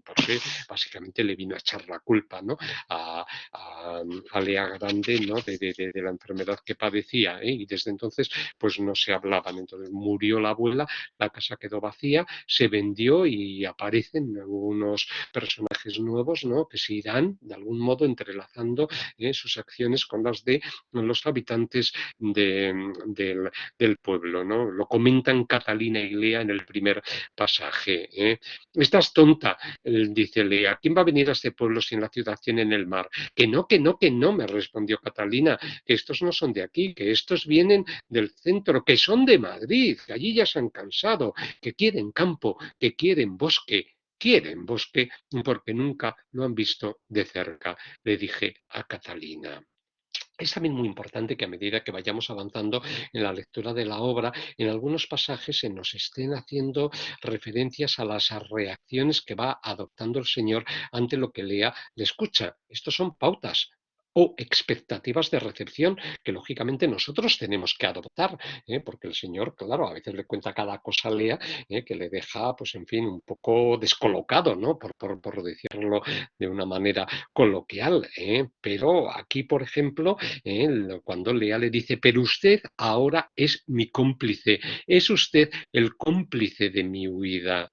porque básicamente le vino a echar la culpa, ¿no? A Lea grande, ¿no? De la enfermedad que padecía, y desde entonces pues no se hablaban. Entonces murió la abuela, la casa quedó vacía, se vendió y aparecen algunos personajes nuevos, ¿no? Que se irán de algún modo entrelazando sus acciones con las de los habitantes del pueblo, ¿no? Lo comentan Catalina y Lea en el primer pasaje. Estás tonta, dice Lea. ¿Quién va a venir a este pueblo si en la ciudad tienen el mar? Que no, me respondió Catalina, que estos no son de aquí, que estos vienen del centro, que son de Madrid, que allí ya se han cansado, que quieren campo, que quieren bosque porque nunca lo han visto de cerca, le dije a Catalina. Es también muy importante que a medida que vayamos avanzando en la lectura de la obra, en algunos pasajes se nos estén haciendo referencias a las reacciones que va adoptando el Señor ante lo que lea le escucha. Estos son pautas o expectativas de recepción que lógicamente nosotros tenemos que adoptar, porque el Señor, claro, a veces le cuenta cada cosa a Lea que le deja, pues en fin, un poco descolocado, ¿no? Por decirlo de una manera coloquial, pero aquí, por ejemplo, cuando Lea le dice, pero usted ahora es mi cómplice, es usted el cómplice de mi huida,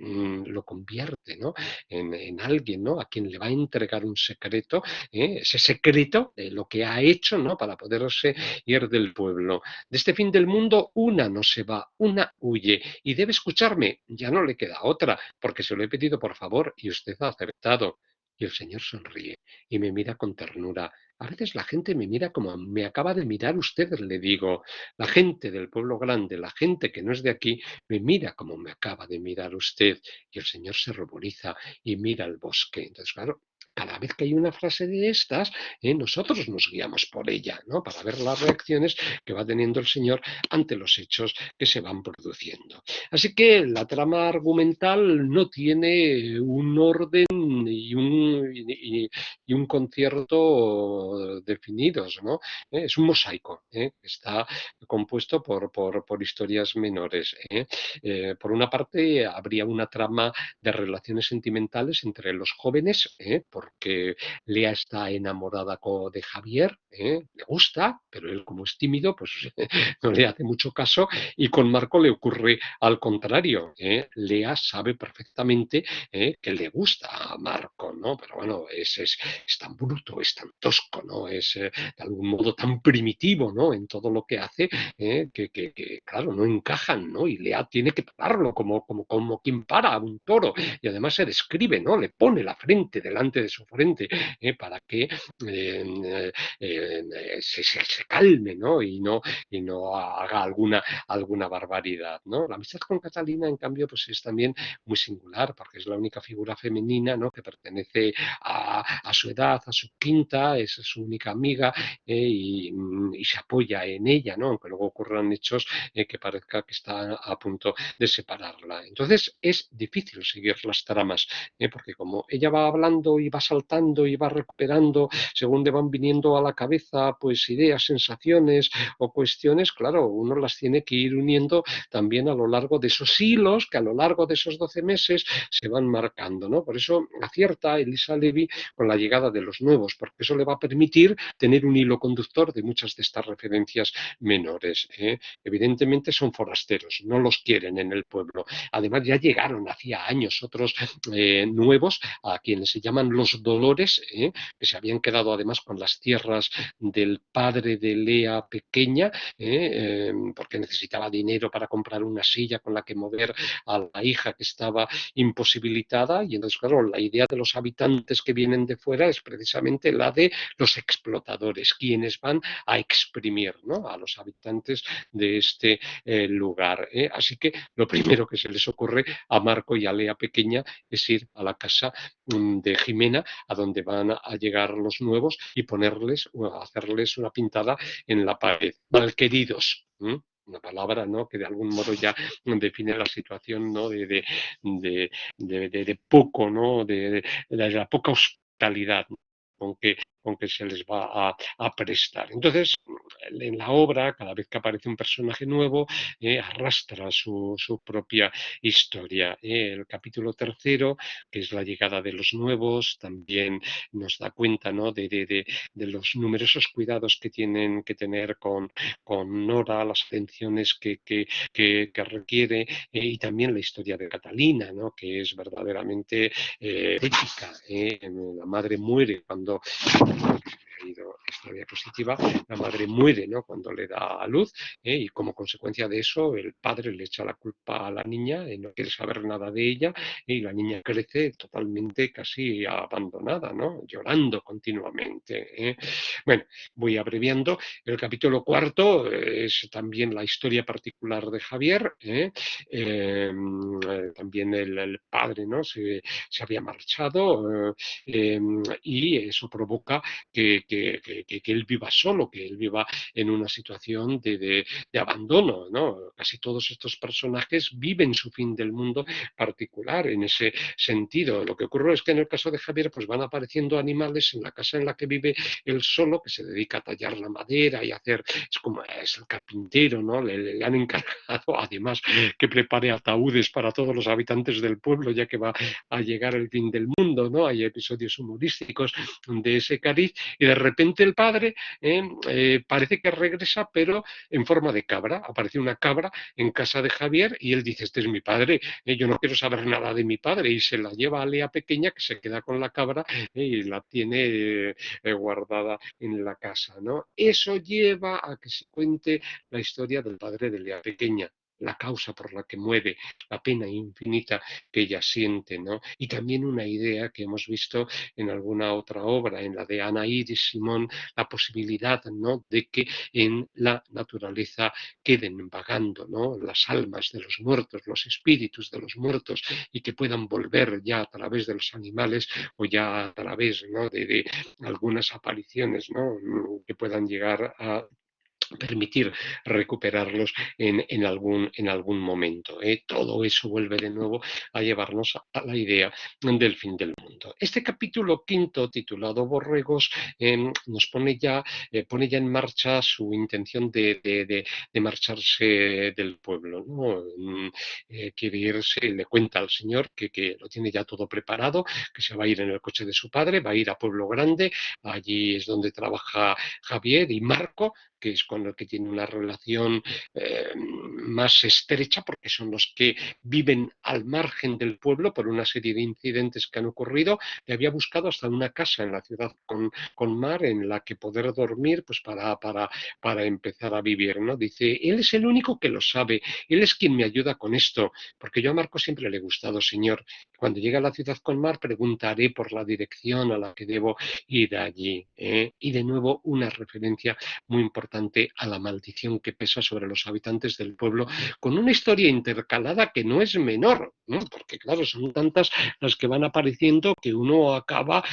lo convierte, ¿no? En alguien, ¿no? A quien le va a entregar un secreto, ese secreto de lo que ha hecho, ¿no? Para poderse ir del pueblo. De este fin del mundo, una no se va, una huye y debe escucharme. Ya no le queda otra, porque se lo he pedido por favor y usted ha aceptado. Y el Señor sonríe y me mira con ternura. A veces la gente me mira como me acaba de mirar usted, le digo. La gente del pueblo grande, la gente que no es de aquí, me mira como me acaba de mirar usted. Y el Señor se ruboriza y mira el bosque. Entonces, claro, cada vez que hay una frase de estas, nosotros nos guiamos por ella, ¿no? Para ver las reacciones que va teniendo el Señor ante los hechos que se van produciendo. Así que la trama argumental no tiene un orden y un concierto definidos, ¿no? Es un mosaico, que está compuesto por historias menores. Por una parte, habría una trama de relaciones sentimentales entre los jóvenes, porque Lea está enamorada de Javier, le gusta, pero él como es tímido, pues no le hace mucho caso, y con Marco le ocurre al contrario. Lea sabe perfectamente que le gusta a Marco, ¿no? Pero bueno, es tan bruto, es tan tosco, ¿no? Es de algún modo tan primitivo, ¿no? En todo lo que hace, claro, no encajan, ¿no? Y Lea tiene que pararlo como quien para a un toro. Y además se describe, ¿no? Le pone la frente delante de su frente para que se calme, ¿no? Y no haga alguna barbaridad, ¿no? La amistad con Catalina, en cambio, pues es también muy singular, porque es la única figura femenina, ¿no? Que pertenece a su edad, a su quinta, es su única amiga y se apoya en ella, ¿no? Aunque luego ocurran hechos que parezca que está a punto de separarla. Entonces es difícil seguir las tramas, porque como ella va hablando y va saltando y va recuperando según le van viniendo a la cabeza, pues ideas, sensaciones o cuestiones, claro, uno las tiene que ir uniendo también a lo largo de esos hilos que a lo largo de esos 12 meses se van marcando, ¿no? Por eso acierta Elisa Levy con la llegada de los nuevos, porque eso le va a permitir tener un hilo conductor de muchas de estas referencias menores. Evidentemente son forasteros, no los quieren en el pueblo. Además ya llegaron hacía años otros nuevos a quienes se llaman los Dolores, que se habían quedado además con las tierras del padre de Lea pequeña, porque necesitaba dinero para comprar una silla con la que mover a la hija que estaba imposibilitada. Y entonces, claro, la idea de los habitantes que vienen de fuera es precisamente la de los explotadores, quienes van a exprimir, ¿no? A los habitantes de este lugar. Así que lo primero que se les ocurre a Marco y a Lea pequeña es ir a la casa de Jimena, a donde van a llegar los nuevos y ponerles, hacerles una pintada en la pared. Malqueridos. Una palabra, ¿no? Que de algún modo ya define la situación, ¿no? De poco, ¿no? De la poca hospitalidad con que se les va a prestar. Entonces, en la obra, cada vez que aparece un personaje nuevo, arrastra su propia historia. El capítulo tercero, que es la llegada de los nuevos, también nos da cuenta, ¿no? De los numerosos cuidados que tienen que tener con Nora, las atenciones que requiere, y también la historia de Catalina, ¿no? Que es verdaderamente épica. La madre muere cuando ha ido esta diapositiva, la madre muere, ¿no? Cuando le da a luz, y como consecuencia de eso el padre le echa la culpa a la niña, no quiere saber nada de ella, y la niña crece totalmente casi abandonada, ¿no? Llorando continuamente. Bueno, voy abreviando. El capítulo cuarto es también la historia particular de Javier. También el padre, ¿no? Se había marchado, y eso provoca que que él viva solo, que él viva en una situación de abandono, ¿no? Casi todos estos personajes viven su fin del mundo particular en ese sentido. Lo que ocurre es que en el caso de Javier, pues van apareciendo animales en la casa en la que vive él solo, que se dedica a tallar la madera y hacer, es como es el carpintero, ¿no? Le han encargado además que prepare ataúdes para todos los habitantes del pueblo, ya que va a llegar el fin del mundo, ¿no? Hay episodios humorísticos de ese cariz y de repente el padre parece que regresa, pero en forma de cabra. Aparece una cabra en casa de Javier y él dice, este es mi padre, yo no quiero saber nada de mi padre, y se la lleva a Lea pequeña, que se queda con la cabra y la tiene guardada en la casa, ¿no? Eso lleva a que se cuente la historia del padre de Lea pequeña, la causa por la que muere, la pena infinita que ella siente, ¿no? Y también una idea que hemos visto en alguna otra obra, en la de Ana Iris Simón, la posibilidad, ¿no?, de que en la naturaleza queden vagando, ¿no?, las almas de los muertos, los espíritus de los muertos, y que puedan volver ya a través de los animales o ya a través, ¿no?, de algunas apariciones, ¿no?, que puedan llegar a permitir recuperarlos en algún momento. Todo eso vuelve de nuevo a llevarnos a la idea del fin del mundo. Este capítulo quinto, titulado Borregos, nos pone ya en marcha su intención de marcharse del pueblo, ¿no? Quiere irse, le cuenta al señor que lo tiene ya todo preparado, que se va a ir en el coche de su padre, va a ir a Pueblo Grande, allí es donde trabaja Javier y Marco, que es con el que tiene una relación más estrecha, porque son los que viven al margen del pueblo por una serie de incidentes que han ocurrido. Le había buscado hasta una casa en la ciudad con mar en la que poder dormir, pues para empezar a vivir, ¿no? Dice, él es el único que lo sabe, él es quien me ayuda con esto, porque yo a Marco siempre le he gustado, señor. Cuando llegue a la ciudad con mar, preguntaré por la dirección a la que debo ir allí. Y de nuevo, una referencia muy importante a la maldición que pesa sobre los habitantes del pueblo, con una historia intercalada que no es menor, ¿no? Porque claro, son tantas las que van apareciendo que uno acaba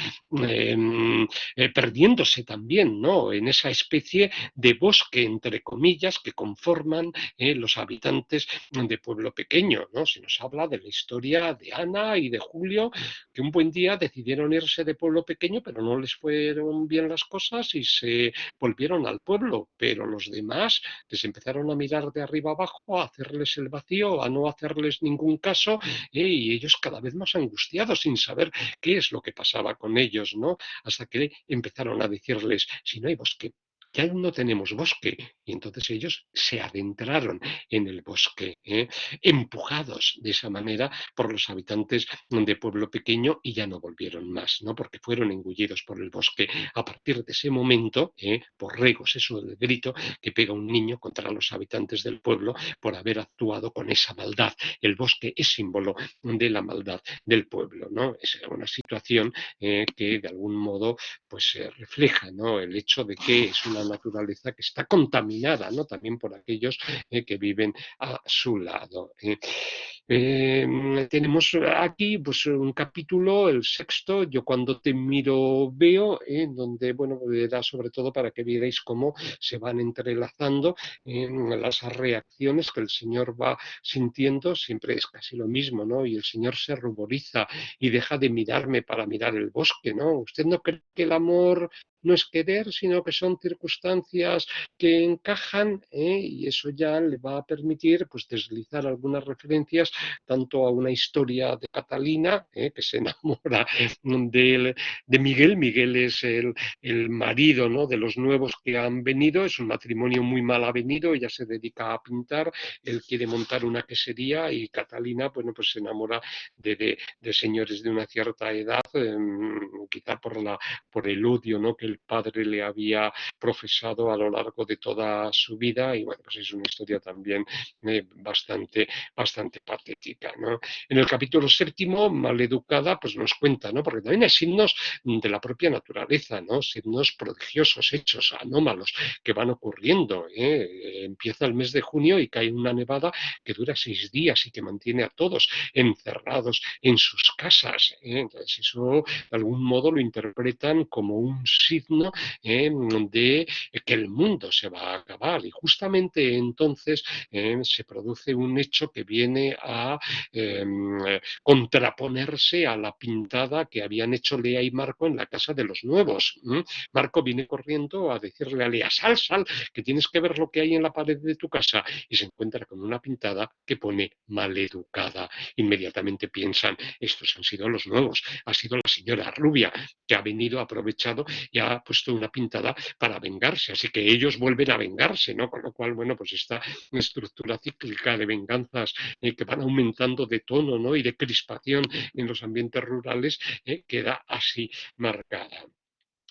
eh, perdiéndose también, ¿no?, en esa especie de bosque, entre comillas, que conforman los habitantes de pueblo pequeño, ¿no? Se nos habla de la historia de Ana y de Julio, que un buen día decidieron irse de pueblo pequeño, pero no les fueron bien las cosas y se volvieron al pueblo, pero los demás les empezaron a mirar de arriba abajo, a hacerles el vacío, a no hacerles ningún caso, y ellos cada vez más angustiados sin saber qué es lo que pasaba con ellos, ¿no? Hasta que empezaron a decirles, si no hay bosque, ya no tenemos bosque. Y entonces ellos se adentraron en el bosque, empujados de esa manera por los habitantes de pueblo pequeño, y ya no volvieron más, ¿no?, porque fueron engullidos por el bosque. A partir de ese momento, Borregos es el grito que pega un niño contra los habitantes del pueblo por haber actuado con esa maldad. El bosque es símbolo de la maldad del pueblo, ¿no? Es una situación que de algún modo pues refleja, ¿no?, el hecho de que es una naturaleza que está contaminada, ¿no?, también por aquellos que viven a su lado. Tenemos aquí pues un capítulo, el sexto, Yo cuando te miro veo, donde, bueno, era sobre todo para que vierais cómo se van entrelazando las reacciones que el Señor va sintiendo, siempre es casi lo mismo, ¿no? Y el Señor se ruboriza y deja de mirarme para mirar el bosque, ¿no? ¿Usted no cree que el amor no es querer, sino que son circunstancias que encajan, y eso ya le va a permitir pues deslizar algunas referencias tanto a una historia de Catalina, que se enamora de Miguel? Miguel es el marido, ¿no?, de los nuevos que han venido, es un matrimonio muy mal avenido, ella se dedica a pintar, él quiere montar una quesería, y Catalina, bueno, pues se enamora de señores de una cierta edad, quizá por el odio, ¿no?, que el padre le había profesado a lo largo de toda su vida, y bueno, pues es una historia también bastante patética, ¿no? En el capítulo séptimo, Maleducada, pues nos cuenta, ¿no?, porque también hay signos de la propia naturaleza, ¿no?, signos prodigiosos, hechos anómalos que van ocurriendo. Empieza el mes de junio y cae una nevada que dura 6 días y que mantiene a todos encerrados en sus casas. Entonces eso de algún modo lo interpretan como un signo de que el mundo se va a acabar. Y justamente entonces se produce un hecho que viene a contraponerse a la pintada que habían hecho Lea y Marco en la casa de los nuevos. Marco viene corriendo a decirle a Lea, sal, sal, que tienes que ver lo que hay en la pared de tu casa, y se encuentra con una pintada que pone maleducada. Inmediatamente piensan, estos han sido los nuevos, ha sido la señora rubia que ha venido, aprovechado y ha puesto una pintada para vengarse, así que ellos vuelven a vengarse, ¿no? Con lo cual, bueno, pues esta estructura cíclica de venganzas que van aumentando de tono, ¿no? Y de crispación en los ambientes rurales queda así marcada.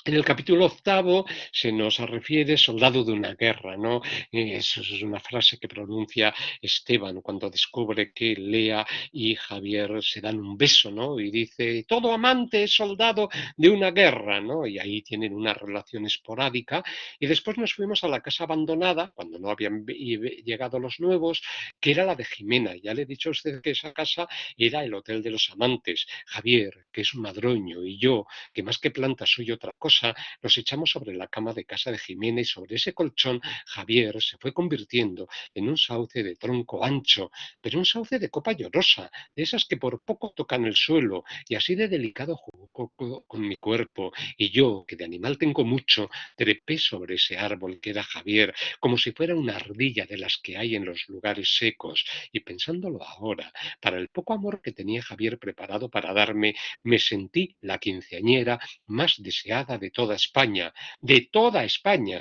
En el capítulo octavo se nos refiere soldado de una guerra, ¿no? Eso es una frase que pronuncia Esteban cuando descubre que Lea y Javier se dan un beso, ¿no? Y dice, todo amante es soldado de una guerra, ¿no? Y ahí tienen una relación esporádica. Y después nos fuimos a la casa abandonada, cuando no habían llegado los nuevos, que era la de Jimena. Ya le he dicho a usted que esa casa era el hotel de los amantes. Javier, que es un madroño, y yo, que más que planta soy otra cosa, nos echamos sobre la cama de casa de Jimena y sobre ese colchón Javier se fue convirtiendo en un sauce de tronco ancho, pero un sauce de copa llorosa, de esas que por poco tocan el suelo, y así de delicado jugó con mi cuerpo, y yo, que de animal tengo mucho, trepé sobre ese árbol que era Javier, como si fuera una ardilla de las que hay en los lugares secos, y pensándolo ahora, para el poco amor que tenía Javier preparado para darme, me sentí la quinceañera más deseada de toda España,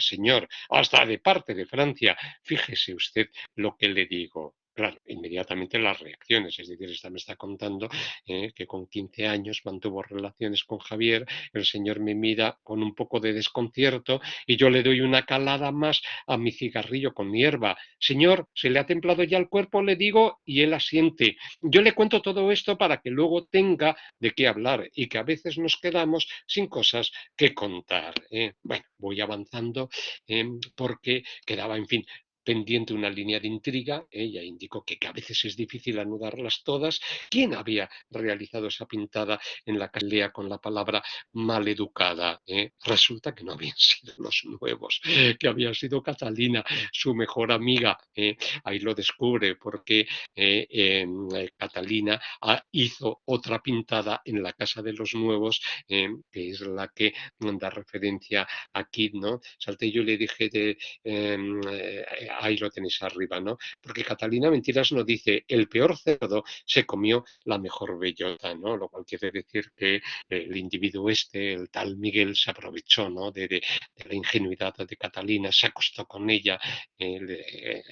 señor, hasta de parte de Francia. Fíjese usted lo que le digo. Claro, inmediatamente las reacciones, es decir, esta me está contando que con 15 años mantuvo relaciones con Javier, el señor me mira con un poco de desconcierto y yo le doy una calada más a mi cigarrillo con hierba. Señor, ¿se le ha templado ya el cuerpo? Le digo, y él asiente. Yo le cuento todo esto para que luego tenga de qué hablar y que a veces nos quedamos sin cosas que contar. Bueno, voy avanzando porque quedaba, en fin, pendiente una línea de intriga. Ya indicó que a veces es difícil anudarlas todas. ¿Quién había realizado esa pintada en la calea con la palabra maleducada? Resulta que no habían sido los nuevos, que había sido Catalina, su mejor amiga. Ahí lo descubre porque Catalina hizo otra pintada en la casa de los nuevos, que es la que da referencia aquí, ¿no? Salté yo y le dije ahí lo tenéis arriba, ¿no? Porque Catalina Mentiras no dice, el peor cerdo se comió la mejor bellota, ¿no? Lo cual quiere decir que el individuo este, el tal Miguel, se aprovechó, ¿no? De la ingenuidad de Catalina, se acostó con ella, le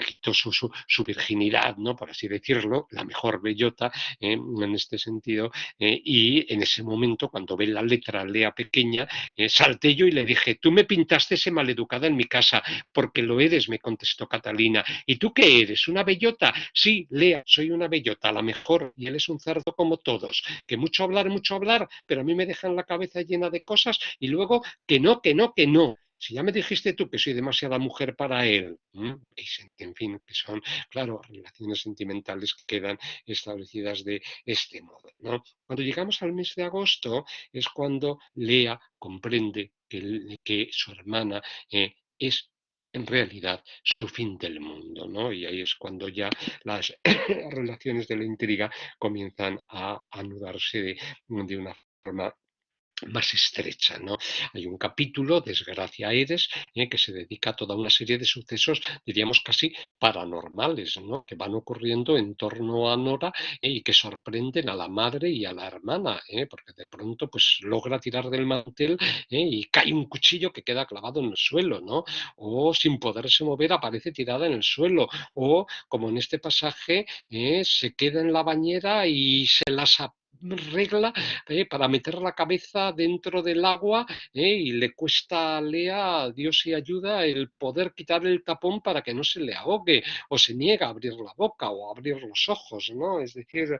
quitó su virginidad, ¿no? Por así decirlo, la mejor bellota en este sentido, y en ese momento, cuando ve la letra Lea pequeña, salté yo y le dije, tú me pintaste ese maleducada en mi casa, porque lo eres, me contestó Catalina. ¿Y tú qué eres? ¿Una bellota? Sí, Lea, soy una bellota, la mejor, y él es un cerdo como todos, que mucho hablar, pero a mí me dejan la cabeza llena de cosas y luego que no, que no, que no. Si ya me dijiste tú que soy demasiada mujer para él, en fin, que son, claro, relaciones sentimentales que quedan establecidas de este modo, ¿no? Cuando llegamos al mes de agosto es cuando Lea comprende que su hermana es en realidad su fin del mundo, ¿no? Y ahí es cuando ya las relaciones de la intriga comienzan a anudarse de una forma más estrecha, ¿no? Hay un capítulo, Desgracia Eres, que se dedica a toda una serie de sucesos, diríamos casi paranormales, ¿no? Que van ocurriendo en torno a Nora y que sorprenden a la madre y a la hermana, porque de pronto pues logra tirar del mantel y cae un cuchillo que queda clavado en el suelo, ¿no? O sin poderse mover aparece tirada en el suelo, o como en este pasaje se queda en la bañera y se las regla para meter la cabeza dentro del agua y le cuesta a Lea, Dios y ayuda, el poder quitar el tapón para que no se le ahogue o se niega a abrir la boca o a abrir los ojos, ¿no? Es decir,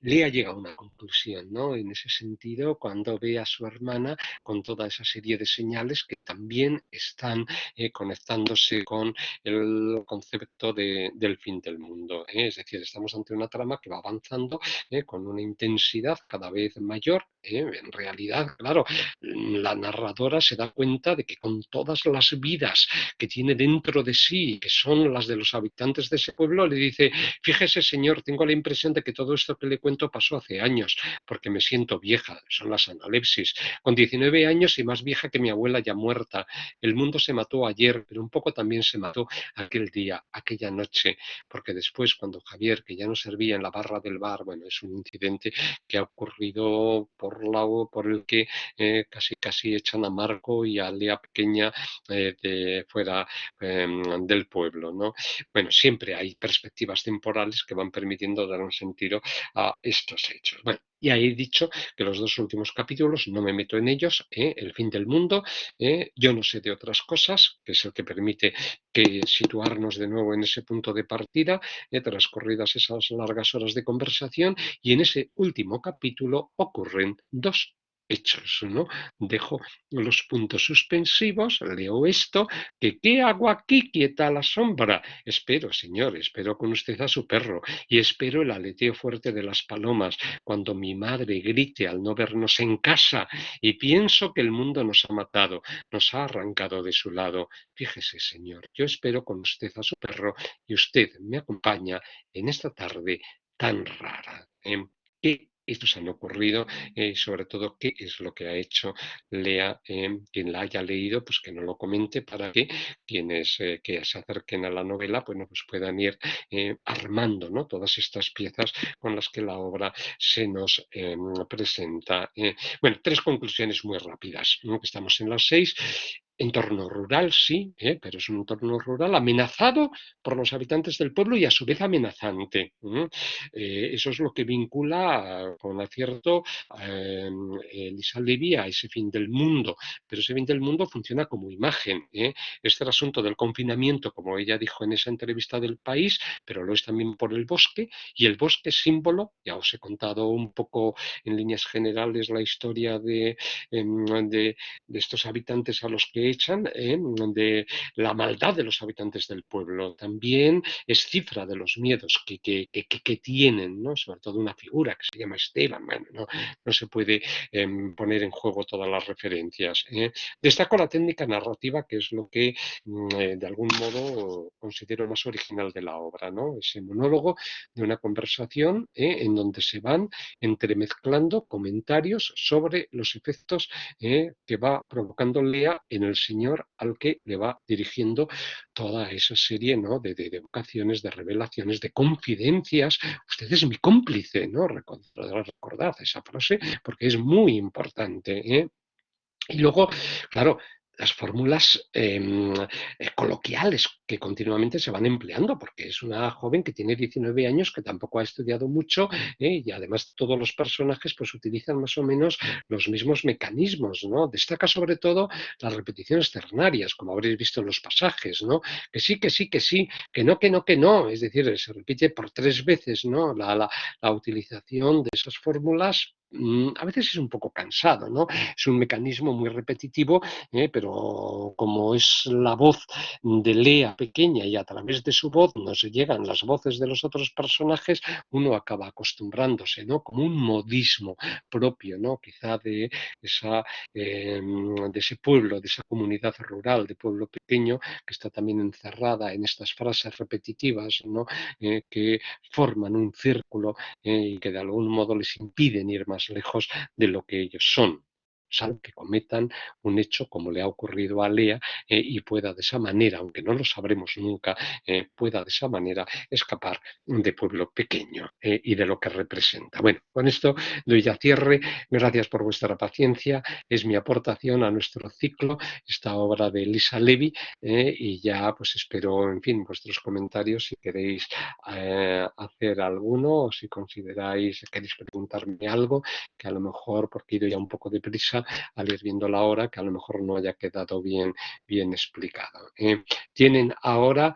Lea llega a una conclusión, ¿no? En ese sentido, cuando ve a su hermana con toda esa serie de señales que también están conectándose con el concepto del fin del mundo. Es decir, estamos ante una trama que va avanzando con una intensidad intensidad cada vez mayor. En realidad, claro, la narradora se da cuenta de que con todas las vidas que tiene dentro de sí, que son las de los habitantes de ese pueblo, le dice, fíjese señor, tengo la impresión de que todo esto que le cuento pasó hace años, porque me siento vieja, son las analepsis, con 19 años y más vieja que mi abuela ya muerta. El mundo se mató ayer, pero un poco también se mató aquel día, aquella noche, porque después cuando Javier, que ya no servía en la barra del bar, bueno, es un incidente que ha ocurrido por el que casi echan a Marco y a Lea pequeña de fuera del pueblo, ¿no? Bueno, siempre hay perspectivas temporales que van permitiendo dar un sentido a estos hechos. Bueno, ya he dicho que los dos últimos capítulos no me meto en ellos, el fin del mundo, yo no sé de otras cosas, que es el que permite que situarnos de nuevo en ese punto de partida, transcurridas esas largas horas de conversación, y en ese último capítulo ocurren dos hechos, ¿no? Dejo los puntos suspensivos, leo esto, que ¿qué hago aquí quieta a la sombra? Espero, señor, espero con usted a su perro, y espero el aleteo fuerte de las palomas, cuando mi madre grite al no vernos en casa, y pienso que el mundo nos ha matado, nos ha arrancado de su lado. Fíjese, señor, yo espero con usted a su perro, y usted me acompaña en esta tarde tan rara. ¿Qué hechos han ocurrido? Sobre todo, ¿qué es lo que ha hecho Lea? Quien la haya leído, pues que no lo comente para que quienes que se acerquen a la novela, bueno, pues puedan ir armando, ¿no? Todas estas piezas con las que la obra se nos presenta. Bueno, tres conclusiones muy rápidas, ¿no? Que estamos en las 6. Entorno rural, sí, pero es un entorno rural amenazado por los habitantes del pueblo y a su vez amenazante. Eso es lo que vincula con acierto Elisa Levy a ese fin del mundo, pero ese fin del mundo funciona como imagen. Este asunto del confinamiento, como ella dijo en esa entrevista del País, pero lo es también por el bosque, y el bosque es símbolo, ya os he contado un poco en líneas generales la historia de estos habitantes a los que echan, de la maldad de los habitantes del pueblo. También es cifra de los miedos que tienen, ¿no? Sobre todo una figura que se llama Esteban. Bueno, no se puede poner en juego todas las referencias. Destaco la técnica narrativa, que es lo que de algún modo considero más original de la obra, ¿no? Ese monólogo de una conversación en donde se van entremezclando comentarios sobre los efectos que va provocando Lea en el señor al que le va dirigiendo toda esa serie, ¿no? de vocaciones, de revelaciones, de confidencias. Usted es mi cómplice, ¿no? Recordad esa frase porque es muy importante. Y luego, claro, las fórmulas coloquiales que continuamente se van empleando, porque es una joven que tiene 19 años, que tampoco ha estudiado mucho, y además todos los personajes pues utilizan más o menos los mismos mecanismos, ¿no? Destaca sobre todo las repeticiones ternarias, como habréis visto en los pasajes, ¿no? Que sí, que sí, que sí, que no, que no, que no. Es decir, se repite por 3 veces, ¿no? La utilización de esas fórmulas a veces es un poco cansado, ¿no? Es un mecanismo muy repetitivo, pero como es la voz de Lea pequeña y a través de su voz nos llegan las voces de los otros personajes, uno acaba acostumbrándose, ¿no? Como un modismo propio, ¿no? Quizá de ese pueblo, de esa comunidad rural, de pueblo pequeño, que está también encerrada en estas frases repetitivas, ¿no? Que forman un círculo y que de algún modo les impiden ir más lejos de lo que ellos son, salvo que cometan un hecho como le ha ocurrido a Lea y pueda de esa manera, aunque no lo sabremos nunca, pueda de esa manera escapar de pueblo pequeño y de lo que representa. Bueno, con esto doy ya cierre. Gracias por vuestra paciencia. Es mi aportación a nuestro ciclo, esta obra de Elisa Levy, y ya pues espero, en fin, vuestros comentarios si queréis hacer alguno o si consideráis, queréis preguntarme algo, que a lo mejor, porque he ido ya un poco deprisa, sorpresa al ir viendo la hora que a lo mejor no haya quedado bien explicado. Tienen ahora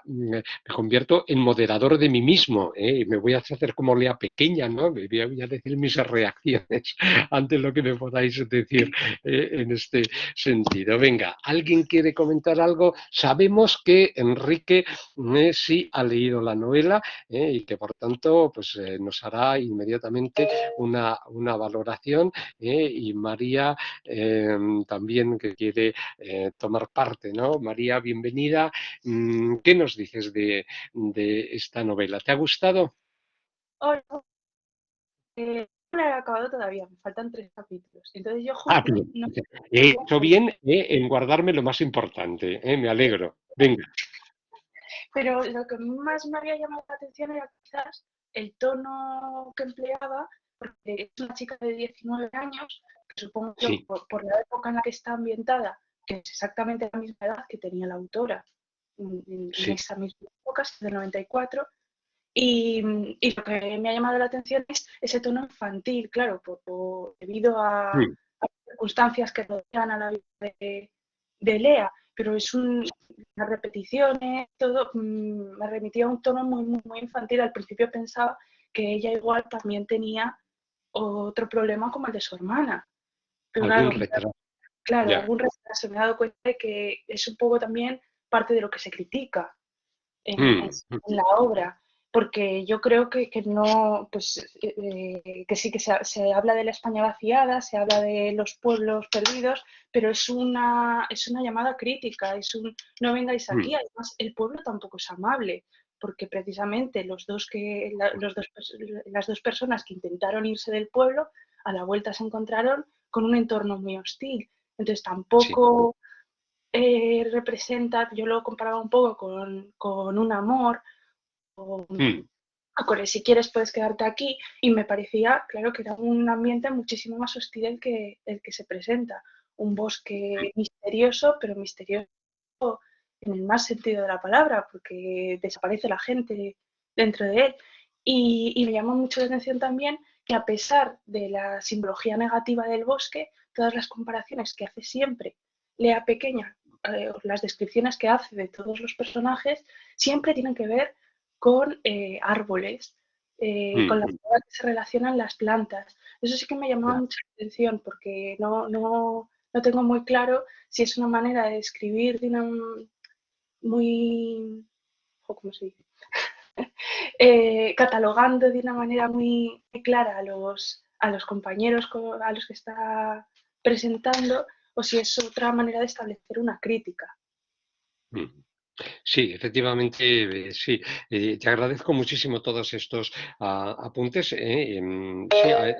me convierto en moderador de mí mismo, y me voy a hacer como Lea Pequeña, ¿no? Voy a decir mis reacciones ante lo que me podáis decir en este sentido. Venga, ¿alguien quiere comentar algo? Sabemos que Enrique sí ha leído la novela y que por tanto pues, nos hará inmediatamente una valoración y María también que quiere tomar parte, ¿no? María, bienvenida. ¿Qué nos dices de esta novela? ¿Te ha gustado? Hola, no la he acabado todavía, me faltan 3 capítulos. Entonces yo Ah, justo bien. no He sabía hecho bien en guardarme lo más importante. Me alegro. Venga. pero lo que más me había llamado la atención era quizás el tono que empleaba, porque es una chica de 19 años, que supongo yo Sí, por la época en la que está ambientada, que es exactamente la misma edad que tenía la autora en sí. esa misma época, es del 94. Y lo que me ha llamado la atención es ese tono infantil, claro, debido a Mm, circunstancias que rodean a la vida de Lea, pero las repeticiones, todo me remitía a un tono muy infantil. Al principio pensaba que ella igual también tenía otro problema como el de su hermana, pero algún claro, retraso. claro, Ya. algún retraso. Me he dado cuenta de que es un poco también parte de lo que se critica Mm, mm, en la obra, porque yo creo que no, pues que sí que se habla de la España vaciada, se habla de los pueblos perdidos, pero es una llamada crítica, no vengáis aquí, mm, además el pueblo tampoco es amable, porque precisamente las dos personas que intentaron irse del pueblo, a la vuelta se encontraron con un entorno muy hostil. Entonces sí. tampoco representa, yo lo comparaba un poco con un amor, o Mm, con el si quieres puedes quedarte aquí, y me parecía, claro, que era un ambiente muchísimo más hostil el que se presenta. Un bosque misterioso, pero misterioso en el más sentido de la palabra, porque desaparece la gente dentro de él. Y me llamó mucho la atención también que a pesar de la simbología negativa del bosque, todas las comparaciones que hace siempre Lea Pequeña, las descripciones que hace de todos los personajes, siempre tienen que ver con árboles, con la mm, forma que se relacionan las plantas. Eso sí que me llamaba ya. mucho la atención porque no tengo muy claro si es una manera de describir de una muy, ¿cómo se dice? Catalogando de una manera muy clara a los compañeros a los que está presentando, o si es otra manera de establecer una crítica. Mm. Sí, efectivamente, sí. Te agradezco muchísimo todos estos apuntes. Sí,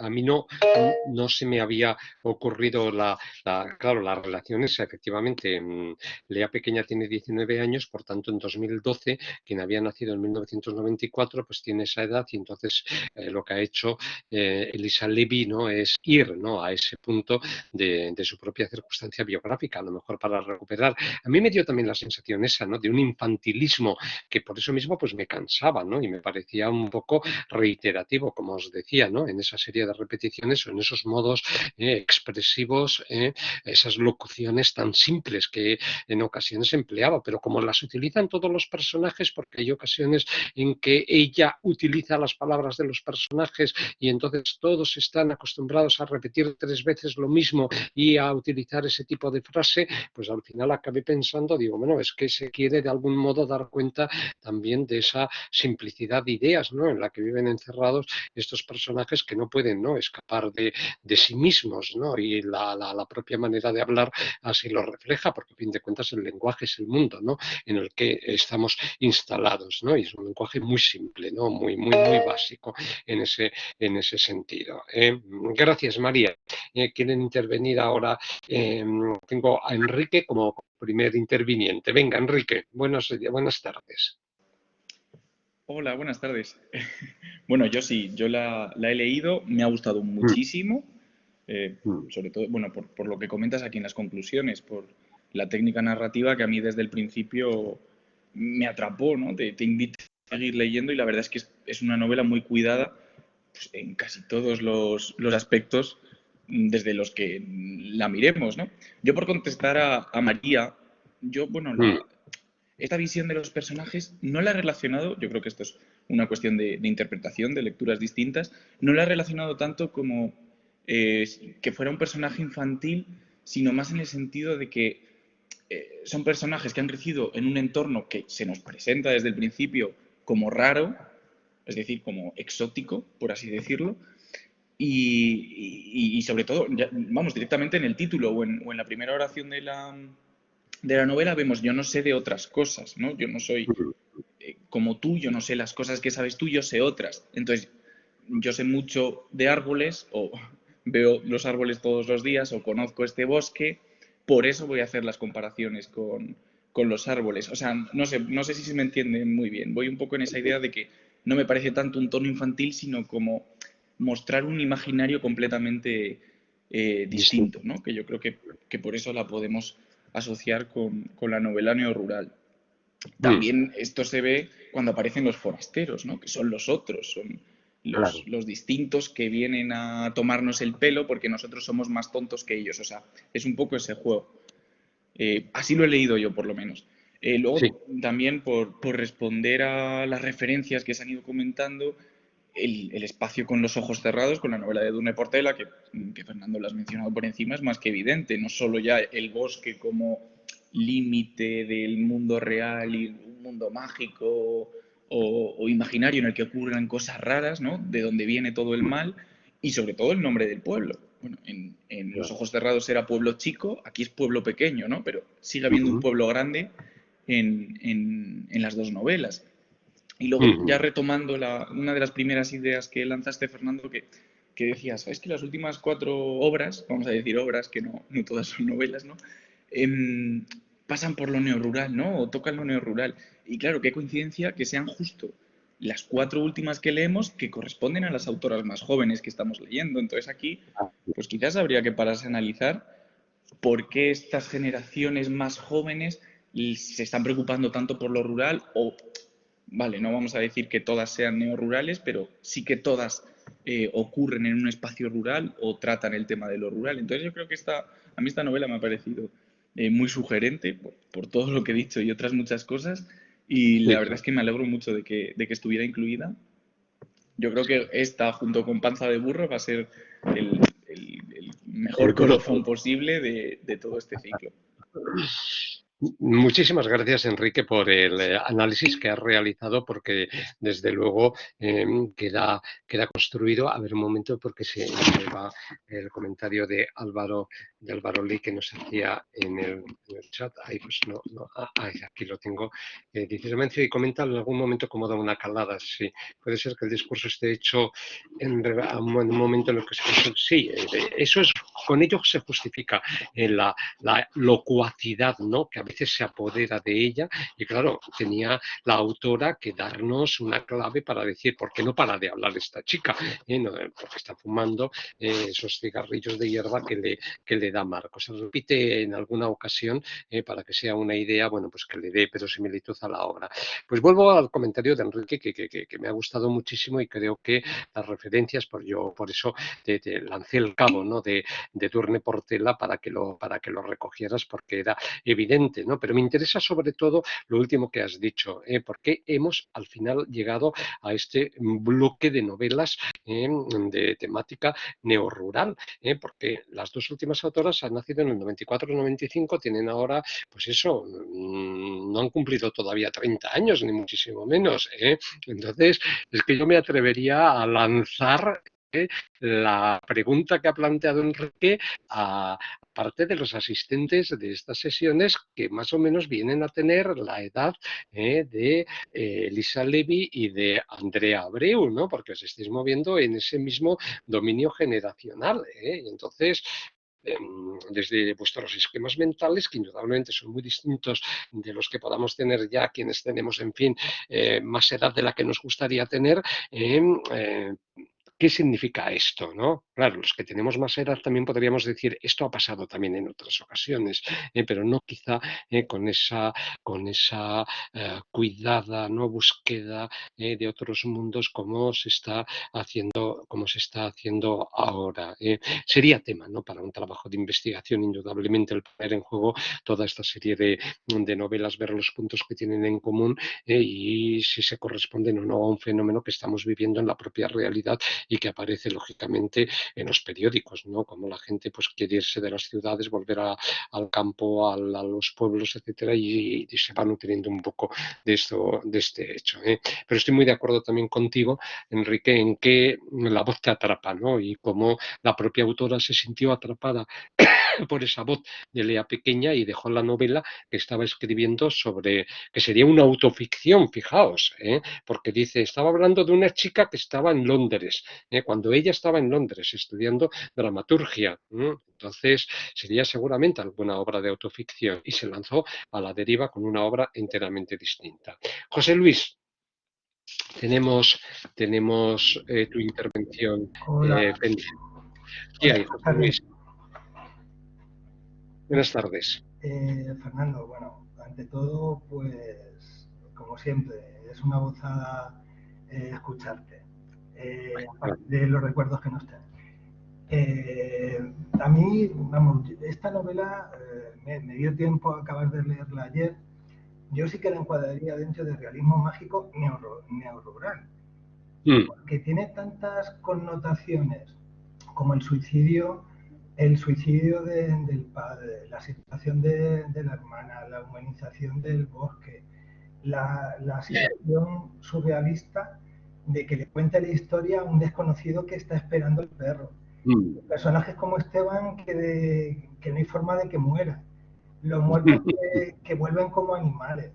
a mí no se me había ocurrido claro, las relaciones. Efectivamente, Lea Pequeña tiene 19 años, por tanto, en 2012, quien había nacido en 1994, pues tiene esa edad y entonces lo que ha hecho Elisa Levy, ¿no? Es ir, ¿no? A ese punto de su propia circunstancia biográfica, a lo mejor para recuperar. A mí me dio también la sensación esa, ¿no? De un infantilismo que por eso mismo pues me cansaba, ¿no? Y me parecía un poco reiterativo, como os decía, ¿no? En esa serie de repeticiones o en esos modos expresivos, esas locuciones tan simples que en ocasiones empleaba, pero como las utilizan todos los personajes, porque hay ocasiones en que ella utiliza las palabras de los personajes y entonces todos están acostumbrados a repetir 3 veces lo mismo y a utilizar ese tipo de frase, pues al final acabé pensando, digo, bueno, es que se quiere de algún modo dar cuenta también de esa simplicidad de ideas, ¿no? En la que viven encerrados estos personajes que no pueden, ¿no? Escapar de sí mismos, ¿no? Y la propia manera de hablar así lo refleja, porque a fin de cuentas el lenguaje es el mundo, ¿no? En el que estamos instalados, ¿no? Y es un lenguaje muy simple, ¿no? Muy básico en ese sentido. Gracias, María. ¿Quieren intervenir ahora? Tengo a Enrique como primer interviniente. Venga, Enrique, buenas tardes. Hola, buenas tardes. Bueno, yo sí, yo la he leído, me ha gustado Mm, muchísimo, mm, sobre todo, bueno, por lo que comentas aquí en las conclusiones, por la técnica narrativa que a mí desde el principio me atrapó, ¿no? Te invita a seguir leyendo y la verdad es que es una novela muy cuidada pues, en casi todos los aspectos desde los que la miremos, ¿no? Yo por contestar a María, bueno, Mm, esta visión de los personajes no la he relacionado, yo creo que esto es una cuestión de interpretación, de lecturas distintas, no la he relacionado tanto como que fuera un personaje infantil, sino más en el sentido de que son personajes que han crecido en un entorno que se nos presenta desde el principio como raro, es decir, como exótico, por así decirlo, y sobre todo, vamos, directamente en el título o en la primera oración de la novela vemos, yo no sé de otras cosas, ¿no? Yo no soy mm, como tú, yo no sé las cosas que sabes tú, yo sé otras. Entonces, yo sé mucho de árboles o veo los árboles todos los días o conozco este bosque, por eso voy a hacer las comparaciones con los árboles. O sea, no sé si se me entiende muy bien. Voy un poco en esa idea de que no me parece tanto un tono infantil, sino como mostrar un imaginario completamente distinto, distinto. ¿no? Que yo creo que por eso la podemos asociar con la novela neorrural. Mm, También esto se ve cuando aparecen los forasteros, ¿no? Que son los otros, son claro. los distintos que vienen a tomarnos el pelo porque nosotros somos más tontos que ellos. O sea, es un poco ese juego. Así lo he leído yo, por lo menos. Sí. Luego, también por responder a las referencias que se han ido comentando, el espacio con los ojos cerrados, con la novela de Edurne Portela, que Fernando lo has mencionado por encima, es más que evidente. No solo ya el bosque como límite del mundo real y un mundo mágico o imaginario en el que ocurran cosas raras, ¿no? De donde viene todo el mal y sobre todo el nombre del pueblo. Bueno, en Los Ojos Cerrados era pueblo chico, aquí es pueblo pequeño, ¿no? Pero sigue habiendo un Ujú, pueblo grande en las dos novelas. Y luego, ya ujú. retomando una de las primeras ideas que lanzaste, Fernando, que decías, ¿sabes que las últimas 4 obras, vamos a decir obras, que no todas son novelas, ¿no? Em, pasan por lo neorrural, ¿no? O tocan lo neorrural. Y claro, qué coincidencia que sean justo las 4 últimas que leemos que corresponden a las autoras más jóvenes que estamos leyendo. Entonces aquí, Ah, pues quizás habría que pararse a analizar por qué estas generaciones más jóvenes se están preocupando tanto por lo rural o, vale, no vamos a decir que todas sean neorurales, pero sí que todas ocurren en un espacio rural o tratan el tema de lo rural. Entonces yo creo que a mí esta novela me ha parecido muy sugerente por todo lo que he dicho y otras muchas cosas y sí, la verdad claro. es que me alegro mucho de que estuviera incluida. Yo creo que esta, junto con Panza de Burro, va a ser el mejor El colofón colofón. posible de todo este ciclo. Muchísimas gracias, Enrique, por el análisis que has realizado, porque desde luego queda construido. A ver un momento, porque se me va el comentario de Álvaro Lee que nos hacía en el chat. Ahí pues aquí lo tengo. Dice Semencio y comenta en algún momento cómo da una calada. Sí, puede ser que el discurso esté hecho en un momento en el que sí, eso es, con ello se justifica la locuacidad, ¿no? Que a veces se apodera de ella y claro, tenía la autora que darnos una clave para decir por qué no para de hablar esta chica, no, porque está fumando esos cigarrillos de hierba que le da Marcos. Se repite en alguna ocasión para que sea una idea, bueno, pues que le dé verosimilitud a la obra. Pues vuelvo al comentario de Enrique que me ha gustado muchísimo y creo que las referencias, por eso te lancé el cabo, ¿no? De Edurne Portela para que lo recogieras porque era evidente, ¿no? Pero me interesa sobre todo lo último que has dicho, por qué hemos al final llegado a este bloque de novelas de temática neorrural, porque las dos últimas autoras han nacido en el 94 y 95, tienen ahora, pues eso, no han cumplido todavía 30 años, ni muchísimo menos. Entonces, es que yo me atrevería a lanzar la pregunta que ha planteado Enrique a parte de los asistentes de estas sesiones que más o menos vienen a tener la edad de Elisa Levy y de Andrea Abreu, ¿no? Porque os estáis moviendo en ese mismo dominio generacional. Y entonces, desde vuestros esquemas mentales, que indudablemente son muy distintos de los que podamos tener ya quienes tenemos, en fin, más edad de la que nos gustaría tener, ¿qué significa esto, no? Claro, los que tenemos más edad también podríamos decir, esto ha pasado también en otras ocasiones, pero no quizá con esa cuidada, ¿no?, búsqueda de otros mundos como se está haciendo ahora. Sería tema, ¿no?, para un trabajo de investigación, indudablemente, el poner en juego toda esta serie de novelas, ver los puntos que tienen en común y si se corresponden o no a un fenómeno que estamos viviendo en la propia realidad y que aparece lógicamente en los periódicos, ¿no? Como la gente pues quiere irse de las ciudades, volver al campo, a los pueblos, etcétera, y se va nutriendo un poco de esto, de este hecho. Pero estoy muy de acuerdo también contigo, Enrique, en que la voz te atrapa, ¿no? Y cómo la propia autora se sintió atrapada por esa voz de Lea Pequeña y dejó la novela que estaba escribiendo sobre, que sería una autoficción, fijaos, porque dice, estaba hablando de una chica que estaba en Londres, cuando ella estaba en Londres estudiando dramaturgia. Entonces, sería seguramente alguna obra de autoficción y se lanzó a la deriva con una obra enteramente distinta. José Luis, tenemos tu intervención Hola, pendiente. ¿Qué hola, hay, buenas José tardes. Luis? Buenas tardes. Fernando, bueno, ante todo, pues, como siempre, es una gozada escucharte, aparte de los recuerdos que nos traen. A mí, vamos, esta novela me dio tiempo a acabar de leerla ayer. Yo sí que la encuadraría dentro del realismo mágico neorrural, Mm, que tiene tantas connotaciones como el suicidio del padre, la situación de la hermana, la humanización del bosque, la situación surrealista de que le cuente la historia a un desconocido que está esperando el perro. mm. Personajes como Esteban que no hay forma de que muera. Los muertos que vuelven como animales.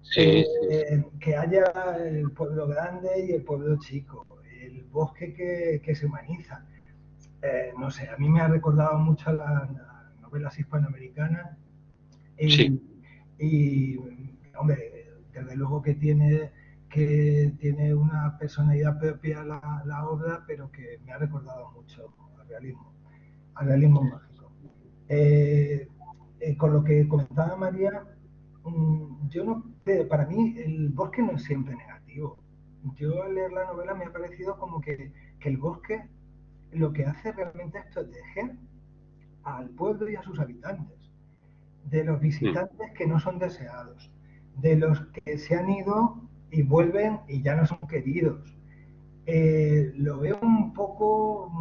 Sí, sí, sí. Que haya el pueblo grande y el pueblo chico, el bosque que se humaniza. No sé, a mí me ha recordado mucho a las novelas hispanoamericanas Sí. y, y, hombre, desde luego que tiene una personalidad propia la obra, pero que me ha recordado mucho al realismo mágico. Con lo que comentaba María, yo no, para mí el bosque no es siempre negativo. Yo al leer la novela me ha parecido como que el bosque lo que hace realmente es proteger al pueblo y a sus habitantes, de los Mm, visitantes que no son deseados, de los que se han ido y vuelven y ya no son queridos. Lo veo un poco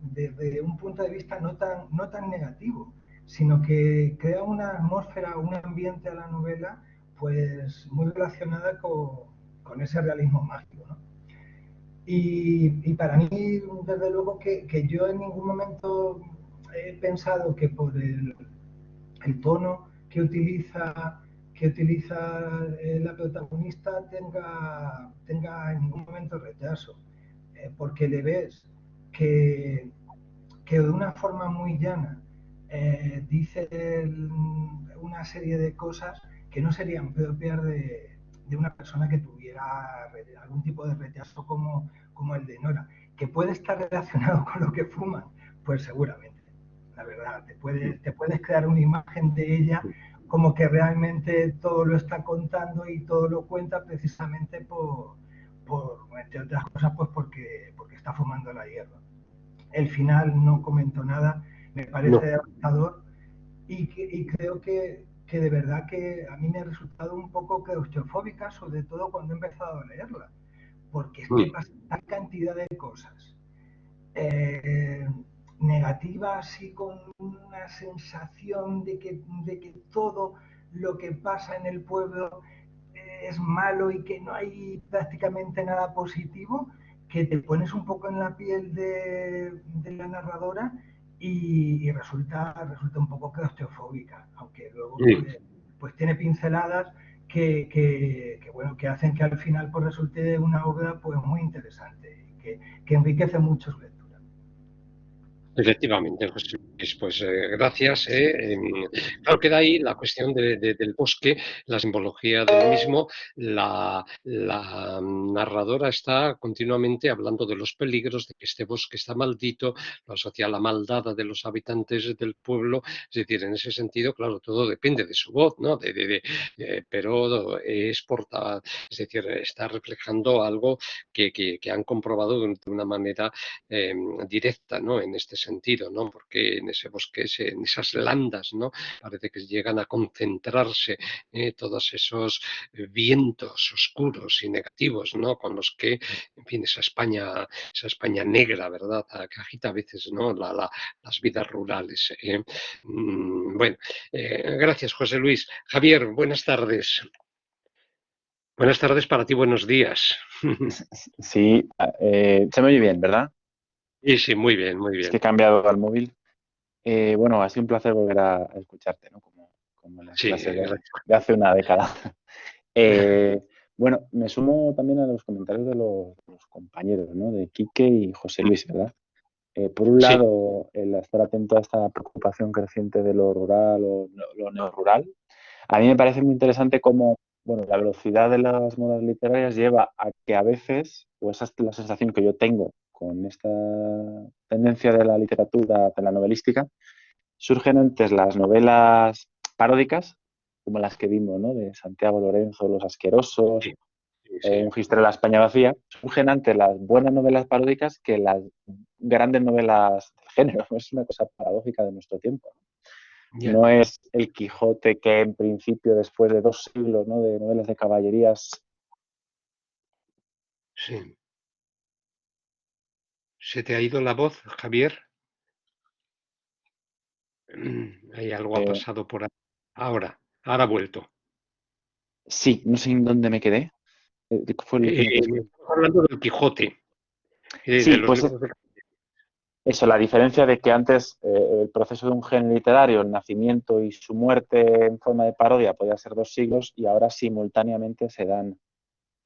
desde un punto de vista no tan negativo, sino que crea una atmósfera, un ambiente a la novela, pues muy relacionada con ese realismo mágico, ¿no? Y para mí, desde luego, que yo en ningún momento he pensado que por el tono que utiliza la protagonista tenga en ningún momento rechazo, porque le ves que de una forma muy llana dice una serie de cosas que no serían propias de una persona que tuviera algún tipo de rechazo como el de Nora, que puede estar relacionado con lo que fuman, pues seguramente, la verdad, te puedes crear una imagen de ella como que realmente todo lo está contando y todo lo cuenta precisamente entre otras cosas, pues porque está fumando la hierba. El final no comento nada, me parece no. devastador y creo que de verdad que a mí me ha resultado un poco claustrofóbica, sobre todo cuando he empezado a leerla, porque es que Mm, pasa tal cantidad de cosas eh, negativas y con una sensación de que todo lo que pasa en el pueblo es malo y que no hay prácticamente nada positivo, que te pones un poco en la piel de la narradora y resulta un poco claustrofóbica, aunque luego mm. pues tiene pinceladas bueno, que hacen que al final pues resulte una obra pues muy interesante y que enriquece mucho su lectura. Efectivamente, José. Pues gracias. Claro, queda ahí la cuestión del bosque, la simbología del mismo. La narradora está continuamente hablando de los peligros, de que este bosque está maldito, lo asocia a la maldad de los habitantes del pueblo. Es decir, en ese sentido, claro, todo depende de su voz, ¿no? Pero es decir, está reflejando algo que han comprobado de una manera directa, ¿no? En este sentido, ¿no? Porque en ese bosque, en esas landas, ¿no? Parece que llegan a concentrarse todos esos vientos oscuros y negativos, ¿no? Con los que, en fin, esa España negra, ¿verdad? Que agita a veces, ¿no? Las vidas rurales. Bueno, gracias, José Luis. Javier, buenas tardes. Buenas tardes para ti, buenos días. Sí, se me oye bien, ¿verdad? Sí, sí, muy bien, muy Es que bien. he cambiado al móvil. Bueno, ha sido un placer volver a escucharte, ¿no? Como en las Sí, clases gracias. de hace una década. Eh, bueno, me sumo también a los comentarios de los compañeros, ¿no? De Quique y José Luis, ¿verdad? Por un Sí, lado, el estar atento a esta preocupación creciente de lo rural o lo neorrural. A mí me parece muy interesante cómo, bueno, la velocidad de las modas literarias lleva a que a veces, o esa es la sensación que yo tengo con esta tendencia de la literatura, de la novelística, surgen antes las novelas paródicas, como las que vimos, ¿no? De Santiago Lorenzo, Los Asquerosos, sí, sí, o sí. Un Gistro de la España vacía, surgen antes las buenas novelas paródicas que las grandes novelas del género. Es una cosa paradójica de nuestro tiempo. Ya, No es el Quijote que en principio, después de 2 siglos, ¿no? De novelas de caballerías. sí. ¿Se te ha ido la voz, Javier? Hay algo ha eh, pasado por ahí. Ahora ha vuelto. sí, no sé en dónde me quedé. ¿Qué fue lo último que escuché? Estamos hablando del Quijote, de Sí, los pues libros de... eso, la diferencia de que antes el proceso de un género literario, el nacimiento y su muerte en forma de parodia podía ser 2 siglos y ahora simultáneamente se dan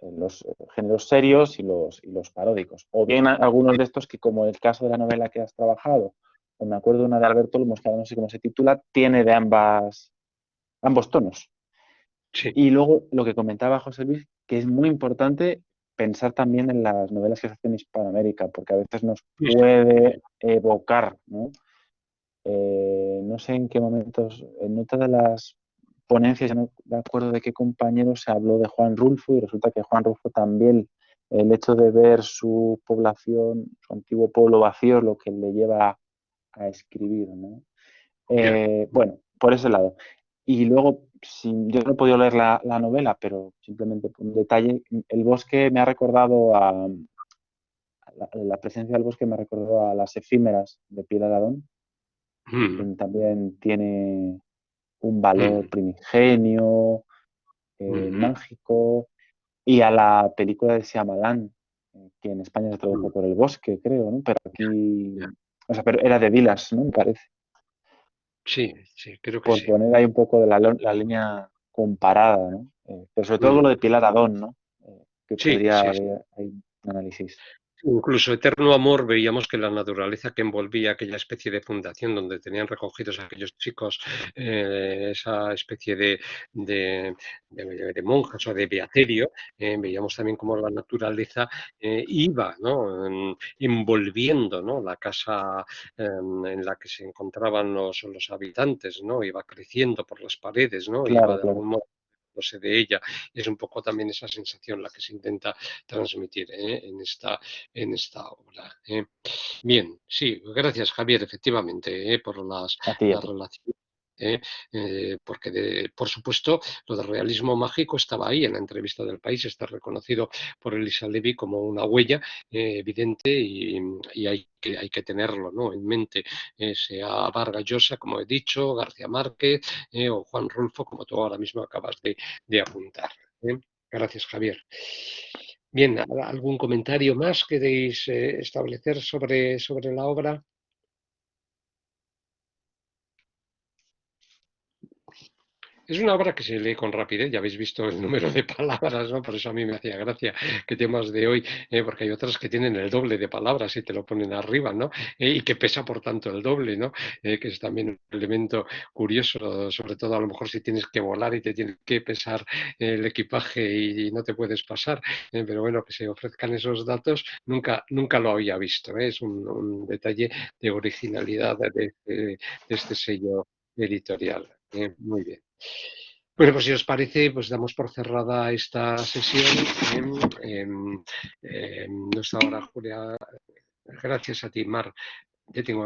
los géneros serios y los paródicos. O bien algunos de estos que, como el caso de la novela que has trabajado, o me acuerdo una de Alberto Olmos, que ahora no sé cómo se titula, tiene de ambos tonos. Sí, Y luego lo que comentaba José Luis, que es muy importante pensar también en las novelas que se hacen en Hispanoamérica, porque a veces nos sí, puede evocar, ¿no? No sé en qué momentos, en otra de las ponencias, ya no me acuerdo de qué compañero se habló de Juan Rulfo y resulta que Juan Rulfo también, el hecho de ver su población, su antiguo pueblo vacío, es lo que le lleva a escribir, ¿no? ya. Bueno, por ese lado. Y luego, yo no he podido leer la novela, pero simplemente por un detalle, el bosque me ha recordado la presencia del bosque me ha recordado a Las efímeras de Piedad Adón, que Mm, también tiene un valor mm, primigenio, mm, mágico, y a la película de Shyamalan, que en España se mm, tradujo por El Bosque, creo, ¿no? Pero ya. aquí, o sea, pero era de Vilas, ¿no? Me parece, Sí, sí, creo que por sí. poner ahí un poco de la línea comparada, ¿no? Pero sobre todo lo Mm, de Pilar Adón, ¿no? Que sí, podría sí, sí. haber ahí un análisis. Incluso Eterno Amor veíamos que la naturaleza que envolvía aquella especie de fundación donde tenían recogidos a aquellos chicos, esa especie de monjas o de beaterio, veíamos también cómo la naturaleza iba, ¿no? Envolviendo, ¿no? La casa en la que se encontraban los habitantes, ¿no? Iba creciendo por las paredes, ¿no? Iba Claro, de claro. algún modo de ella. Y es un poco también esa sensación la que se intenta transmitir en esta obra. Bien, sí, gracias Javier, efectivamente, por A ti, a las ti. relaciones. Porque por supuesto lo del realismo mágico estaba ahí en la entrevista del País, está reconocido por Elisa Levy como una huella evidente y hay que tenerlo, ¿no? En mente, sea Vargas Llosa, como he dicho, García Márquez o Juan Rulfo, como tú ahora mismo acabas de apuntar. ¿eh? Gracias, Javier. Bien, ¿algún comentario más queréis establecer sobre la obra? Es una obra que se lee con rapidez, ya habéis visto el número de palabras, ¿no? Por eso a mí me hacía gracia que temas de hoy, porque hay otras que tienen el doble de palabras y te lo ponen arriba, ¿no? Y que pesa por tanto el doble, ¿no? Que es también un elemento curioso, sobre todo a lo mejor si tienes que volar y te tienes que pesar el equipaje y no te puedes pasar, pero bueno, que se ofrezcan esos datos nunca lo había visto, es un detalle de originalidad de este sello editorial. Muy bien. Bueno, pues si os parece, pues damos por cerrada esta sesión. No está ahora Julia. Gracias a ti, Mar. Ya tengo